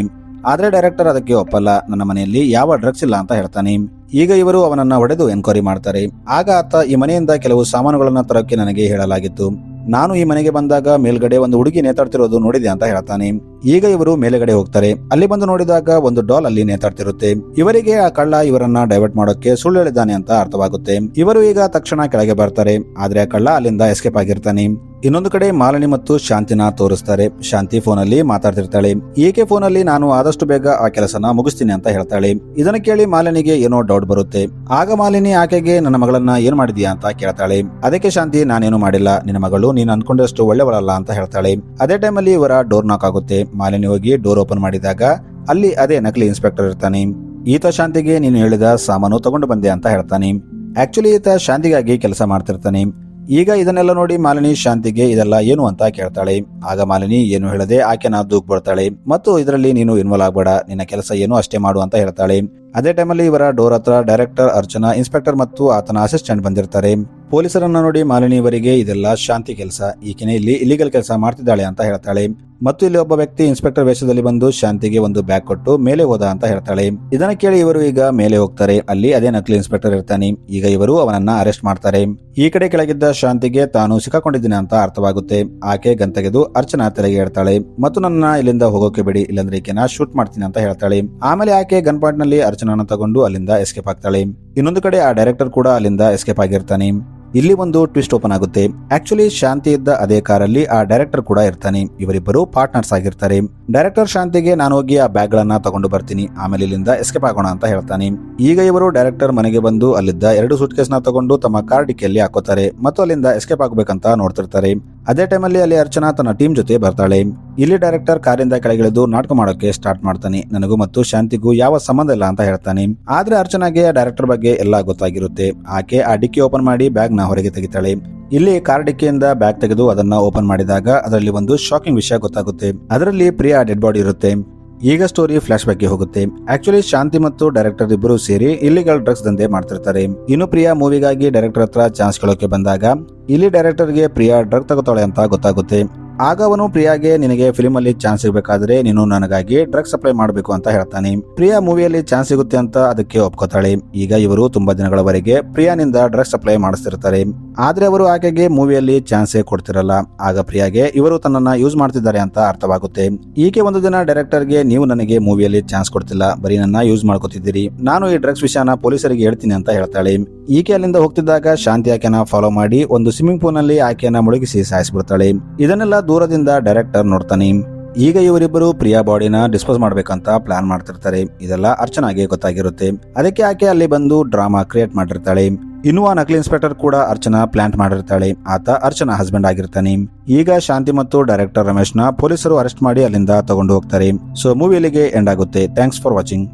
ಆದ್ರೆ ಡೈರೆಕ್ಟರ್ ಅದಕ್ಕೆ ಒಪ್ಪಲ್ಲ. ನನ್ನ ಮನೆಯಲ್ಲಿ ಯಾವ ಡ್ರಗ್ಸ್ ಇಲ್ಲ ಅಂತ ಹೇಳ್ತಾನೆ. ಈಗ ಇವರು ಅವನನ್ನ ಹೊಡೆದು ಎನ್ಕ್ವೈರಿ ಮಾಡ್ತಾರೆ. ಆಗ ಆತ ಈ ಮನೆಯಿಂದ ಕೆಲವು ಸಾಮಾನುಗಳನ್ನ ತರೋಕೆ ನನಗೆ ಹೇಳಲಾಗಿತ್ತು. ನಾನು ಈ ಮನೆಗೆ ಬಂದಾಗ ಮೇಲ್ಗಡೆ ಒಂದು ಹುಡುಗಿ ನೇತಾಡ್ತಿರೋದು ನೋಡಿದೆ ಅಂತ ಹೇಳ್ತಾನೆ. ಈಗ ಇವರು ಮೇಲೆಗಡೆ ಹೋಗ್ತಾರೆ. ಅಲ್ಲಿ ಬಂದು ನೋಡಿದಾಗ ಒಂದು ಡಾಲ್ ಅಲ್ಲಿ ನೇತಾಡ್ತಿರುತ್ತೆ. ಇವರಿಗೆ ಆ ಕಳ್ಳ ಇವರನ್ನ ಡೈವರ್ಟ್ ಮಾಡೋಕೆ ಸುಳ್ಳು ಹೇಳಿದ್ದಾನೆ ಅಂತ ಅರ್ಥವಾಗುತ್ತೆ. ಇವರು ಈಗ ತಕ್ಷಣ ಕೆಳಗೆ ಬರ್ತಾರೆ. ಆದ್ರೆ ಆ ಕಳ್ಳ ಅಲ್ಲಿಂದ ಎಸ್ಕೇಪ್ ಆಗಿರ್ತಾನೆ. ಇನ್ನೊಂದು ಕಡೆ ಮಾಲಿನಿ ಮತ್ತು ಶಾಂತಿನ ತೋರಿಸ್ತಾರೆ. ಶಾಂತಿ ಫೋನ್ ಅಲ್ಲಿ ಮಾತಾಡ್ತಿರ್ತಾಳೆ. ಈಕೆ ಫೋನ್ ಅಲ್ಲಿ ನಾನು ಆದಷ್ಟು ಬೇಗ ಆ ಕೆಲಸನ ಮುಗಿಸ್ತೀನಿ ಅಂತ ಹೇಳ್ತಾಳೆ. ಇದನ್ನ ಕೇಳಿ ಮಾಲಿನಿಗೆ ಏನೋ ಡೌಟ್ ಬರುತ್ತೆ. ಆಗ ಮಾಲಿನಿ ಆಕೆಗೆ ನನ್ನ ಮಗಳನ್ನ ಏನ್ ಮಾಡಿದ್ಯಾ ಅಂತ ಕೇಳ್ತಾಳೆ. ಅದಕ್ಕೆ ಶಾಂತಿ ನಾನೇನು ಮಾಡಿಲ್ಲ, ನಿನ್ನ ಮಗಳು ನೀನು ಅನ್ಕೊಂಡಷ್ಟು ಒಳ್ಳೆವಳಲ್ಲ ಅಂತ ಹೇಳ್ತಾಳೆ. ಅದೇ ಟೈಮಲ್ಲಿ ಇವರ ಡೋರ್ ನಾಕ್ ಆಗುತ್ತೆ. ಮಾಲಿನಿ ಹೋಗಿ ಡೋರ್ ಓಪನ್ ಮಾಡಿದಾಗ ಅಲ್ಲಿ ಅದೇ ನಕಲಿ ಇನ್ಸ್ಪೆಕ್ಟರ್ ಇರ್ತಾನೆ. ಈತ ಶಾಂತಿಗೆ ನೀನು ಹೇಳಿದ ಸಾಮಾನು ತಗೊಂಡು ಬಂದೆ ಅಂತ ಹೇಳ್ತಾನೆ. ಆಕ್ಚುಲಿ ಈತ ಶಾಂತಿಗಾಗಿ ಕೆಲಸ ಮಾಡ್ತಿರ್ತಾನೆ. ಈಗ ಇದನ್ನೆಲ್ಲ ನೋಡಿ ಮಾಲಿನಿ ಶಾಂತಿಗೆ ಇದೆಲ್ಲ ಏನು ಅಂತ ಕೇಳ್ತಾಳೆ. ಆಗ ಮಾಲಿನಿ ಏನು ಹೇಳದೆ ಆಕೆನ ದೂಕ್ ಬಿಡ್ತಾಳೆ ಮತ್ತು ಇದರಲ್ಲಿ ನೀನು ಇನ್ವಾಲ್ವ್ ಆಗ್ಬೇಡ, ನಿನ್ನ ಕೆಲಸ ಏನು ಅಷ್ಟೇ ಮಾಡು ಅಂತ ಹೇಳ್ತಾಳೆ. ಅದೇ ಟೈಮಲ್ಲಿ ಇವರ ಡೋರ್ ಹತ್ರ ಡೈರೆಕ್ಟರ್, ಅರ್ಚನಾ, ಇನ್ಸ್ಪೆಕ್ಟರ್ ಮತ್ತು ಆತನ ಅಸಿಸ್ಟೆಂಟ್ ಬಂದಿರ್ತಾರೆ. ಪೊಲೀಸರನ್ನ ನೋಡಿ ಮಾಲಿನಿ ಇವರಿಗೆ ಇದೆಲ್ಲ ಶಾಂತಿ ಕೆಲಸ, ಈಕೆನೆ ಇಲ್ಲಿ ಇಲ್ಲಿಗಲ್ ಕೆಲಸ ಮಾಡ್ತಿದ್ದಾಳೆ ಅಂತ ಹೇಳ್ತಾಳೆ. ಮತ್ತು ಇಲ್ಲಿ ಒಬ್ಬ ವ್ಯಕ್ತಿ ಇನ್ಸ್ಪೆಕ್ಟರ್ ವೇಷದಲ್ಲಿ ಬಂದು ಶಾಂತಿಗೆ ಒಂದು ಬ್ಯಾಗ್ ಕೊಟ್ಟು ಮೇಲೆ ಹೋದ ಅಂತ ಹೇಳ್ತಾಳೆ. ಇದನ್ನ ಕೇಳಿ ಇವರು ಈಗ ಮೇಲೆ ಹೋಗ್ತಾರೆ. ಅಲ್ಲಿ ಅದೇ ನಕಲಿ ಇನ್ಸ್ಪೆಕ್ಟರ್ ಇರ್ತಾನೆ. ಈಗ ಇವರು ಅವನನ್ನ ಅರೆಸ್ಟ್ ಮಾಡ್ತಾರೆ. ಈ ಕಡೆ ಕೆಳಗಿದ್ದ ಶಾಂತಿಗೆ ತಾನು ಸಿಕ್ಕಾಕೊಂಡಿದ್ದೀನಿ ಅಂತ ಅರ್ಥವಾಗುತ್ತೆ. ಆಕೆ ಗನ್ ತೆಗೆದು ಅರ್ಚನಾ ತಲೆಗೆ ಹೇಳ್ತಾಳೆ ಮತ್ತು ನನ್ನ ಇಲ್ಲಿಂದ ಹೋಗೋಕೆ ಬಿಡಿ, ಇಲ್ಲಾಂದ್ರೆ ಈಕೆನ ಶೂಟ್ ಮಾಡ್ತೀನಿ ಅಂತ ಹೇಳ್ತಾಳೆ. ಆಮೇಲೆ ಆಕೆ ಗನ್ ಪಾಯಿಂಟ್ ನಲ್ಲಿ ಅರ್ಚನಾನ ತಗೊಂಡು ಅಲ್ಲಿಂದ ಎಸ್ಕೇಪ್ ಆಗ್ತಾಳೆ. ಇನ್ನೊಂದು ಕಡೆ ಆ ಡೈರೆಕ್ಟರ್ ಕೂಡ ಅಲ್ಲಿಂದ ಎಸ್ಕೇಪ್ ಆಗಿರ್ತಾನೆ. ಇಲ್ಲಿ ಒಂದು ಟ್ವಿಸ್ಟ್ ಓಪನ್ ಆಗುತ್ತೆ. ಆಕ್ಚುಲಿ ಶಾಂತಿ ಇದ್ದ ಅದೇ ಕಾರಲ್ಲಿ ಆ ಡೈರೆಕ್ಟರ್ ಕೂಡ ಇರ್ತಾನೆ. ಇವರಿಬ್ಬರು ಪಾರ್ಟ್ನರ್ಸ್ ಆಗಿರ್ತಾರೆ. ಡೈರೆಕ್ಟರ್ ಶಾಂತಿಗೆ ನಾನು ಹೋಗಿ ಆ ಬ್ಯಾಗ್ ಗಳನ್ನ ತಗೊಂಡು ಬರ್ತೀನಿ, ಆಮೇಲೆ ಇಲ್ಲಿಂದ ಎಸ್ಕೇಪ್ ಆಗೋಣ ಅಂತ ಹೇಳ್ತಾನೆ. ಈಗ ಇವರು ಡೈರೆಕ್ಟರ್ ಮನೆಗೆ ಬಂದು ಅಲ್ಲಿದ್ದ 2 ಸೂಟ್ ಕೇಸ್ ನ ತಗೊಂಡು ತಮ್ಮ ಕಾರ್ ಡಿಕ್ಕಿಯಲ್ಲಿ ಹಾಕೋತಾರೆ ಮತ್ತು ಅಲ್ಲಿಂದ ಎಸ್ಕೇಪ್ ಆಗ್ಬೇಕಂತ ನೋಡ್ತಿರ್ತಾರೆ. ಅದೇ ಟೈಮಲ್ಲಿ ಅಲ್ಲಿ ಅರ್ಚನಾ ತನ್ನ ಟೀಮ್ ಜೊತೆ ಬರ್ತಾಳೆ. ಇಲ್ಲಿ ಡೈರೆಕ್ಟರ್ ಕಾರಿಂದ ಕೆಳಗಿಳಿದು ನಾಟಕ ಮಾಡೋಕೆ ಸ್ಟಾರ್ಟ್ ಮಾಡ್ತಾನೆ. ನನಗೂ ಮತ್ತು ಶಾಂತಿಗೂ ಯಾವ ಸಂಬಂಧ ಇಲ್ಲ ಅಂತ ಹೇಳ್ತಾನೆ. ಆದ್ರೆ ಅರ್ಚನಾಗೆ ಡೈರೆಕ್ಟರ್ ಬಗ್ಗೆ ಎಲ್ಲ ಗೊತ್ತಾಗಿರುತ್ತೆ. ಆಕೆ ಆ ಡಿಕ್ಕಿ ಓಪನ್ ಮಾಡಿ ಬ್ಯಾಗ್ ನ ಹೊರಗೆ ತೆಗಿತಾಳೆ. ಇಲ್ಲಿ ಕಾರ್ ಡಿಕ್ಕಿಯಿಂದ ಬ್ಯಾಗ್ ತೆಗೆದು ಅದನ್ನ ಓಪನ್ ಮಾಡಿದಾಗ ಅದರಲ್ಲಿ ಒಂದು ಶಾಕಿಂಗ್ ವಿಷಯ ಗೊತ್ತಾಗುತ್ತೆ. ಅದರಲ್ಲಿ ಪ್ರಿಯಾ ಡೆಡ್ ಬಾಡಿ ಇರುತ್ತೆ. ಈಗ ಸ್ಟೋರಿ ಫ್ಲಾಶ್ ಬ್ಯಾಕ್ ಗೆ ಹೋಗುತ್ತೆ. ಆಕ್ಚುಲಿ ಶಾಂತಿ ಮತ್ತು ಡೈರೆಕ್ಟರ್ ಇಬ್ಬರು ಸೇರಿ ಇಲ್ಲಿಗಲ್ ಡ್ರಗ್ಸ್ ದಂಧೆ ಮಾಡ್ತಿರ್ತಾರೆ. ಇನ್ನು ಪ್ರಿಯಾ ಮೂವಿಗಾಗಿ ಡೈರೆಕ್ಟರ್ ಹತ್ರ ಚಾನ್ಸ್ ಕೇಳೋಕೆ ಬಂದಾಗ ಇಲ್ಲಿ ಡೈರೆಕ್ಟರ್ಗೆ ಪ್ರಿಯಾ ಡ್ರಗ್ ತಗೋತಾಳೆ ಅಂತ ಗೊತ್ತಾಗುತ್ತೆ. ಆಗ ಅವನು ಪ್ರಿಯಾಗೆ ನಿನಗೆ ಫಿಲ್ಮ್ ಅಲ್ಲಿ ಚಾನ್ಸ್ ಸಿಗಬೇಕಾದ್ರೆ ನೀನು ನನಗಾಗಿ ಡ್ರಗ್ ಸಪ್ಲೈ ಮಾಡಬೇಕು ಅಂತ ಹೇಳ್ತಾನೆ. ಪ್ರಿಯಾ ಮೂವಿಯಲ್ಲಿ ಚಾನ್ಸ್ ಸಿಗುತ್ತೆ ಅಂತ ಅದಕ್ಕೆ ಒಪ್ಕೋತಾಳೆ. ಈಗ ಇವರು ತುಂಬಾ ದಿನಗಳವರೆಗೆ ಪ್ರಿಯಾನಿಂದ ಡ್ರಗ್ ಸಪ್ಲೈ ಮಾಡಿಸ್ತಿರ್ತಾರೆ. ಆದ್ರೆ ಅವರು ಆಕೆಗೆ ಮೂವಿಯಲ್ಲಿ ಚಾನ್ಸೇ ಕೊಡ್ತಿರಲ್ಲ. ಆಗ ಪ್ರಿಯಾಗೆ ಇವರು ತನ್ನನ್ನ ಯೂಸ್ ಮಾಡ್ತಿದ್ದಾರೆ ಅಂತ ಅರ್ಥವಾಗುತ್ತೆ. ಈಕೆ ಒಂದು ದಿನ ಡೈರೆಕ್ಟರ್ಗೆ ನೀವು ನನಗೆ ಮೂವಿಯಲ್ಲಿ ಚಾನ್ಸ್ ಕೊಡ್ತಿಲ್ಲ, ಬರೀ ನನ್ನ ಯೂಸ್ ಮಾಡ್ಕೋತಿದ್ದೀರಿ, ನಾನು ಈ ಡ್ರಗ್ಸ್ ವಿಷಯನ ಪೊಲೀಸರಿಗೆ ಹೇಳ್ತೀನಿ ಅಂತ ಹೇಳ್ತಾಳೆ. ಈಕೆ ಅಲ್ಲಿಂದ ಹೋಗ್ತಿದ್ದಾಗ ಶಾಂತಿ ಆಕೆನ ಫಾಲೋ ಮಾಡಿ ಒಂದು ಸ್ವಿಮ್ಮಿಂಗ್ ಪೂಲ್ ನಲ್ಲಿ ಆಕೆಯನ್ನ ಮುಳುಗಿಸಿ ಸಾಯಿಸ್ಬಿಡ್ತಾಳೆ. ಇದನ್ನೆಲ್ಲ ದೂರದಿಂದ ಡೈರೆಕ್ಟರ್ ನೋಡ್ತಾನೆ. ಈಗ ಇವರಿಬ್ಬರು ಪ್ರಿಯಾ ಬಾಡಿನ ಡಿಸ್ಪೋಸ್ ಮಾಡ್ಬೇಕಂತ ಪ್ಲಾನ್ ಮಾಡ್ತಿರ್ತಾರೆ. ಇದೆಲ್ಲ ಅರ್ಚನಾಗೆ ಗೊತ್ತಾಗಿರುತ್ತೆ. ಅದಕ್ಕೆ ಆಕೆ ಅಲ್ಲಿ ಬಂದು ಡ್ರಾಮಾ ಕ್ರಿಯೇಟ್ ಮಾಡಿರ್ತಾಳೆ. ಇನ್ನು ಆ ನಕಲಿ ಇನ್ಸ್ಪೆಕ್ಟರ್ ಕೂಡ ಅರ್ಚನಾ ಪ್ಲಾಂಟ್ ಮಾಡಿರ್ತಾಳೆ. ಆತ ಅರ್ಚನಾ ಹಸ್ಬೆಂಡ್ ಆಗಿರ್ತಾನೆ. ಈಗ ಶಾಂತಿ ಮತ್ತು ಡೈರೆಕ್ಟರ್ ರಮೇಶ್ ನ ಪೊಲೀಸರು ಅರೆಸ್ಟ್ ಮಾಡಿ ಅಲ್ಲಿಂದ ತಗೊಂಡು ಹೋಗ್ತಾರೆ. ಸೊ ಮೂವಿ ಇಲ್ಲಿಗೆ ಎಂಡ್ ಆಗುತ್ತೆ. Thanks for watching.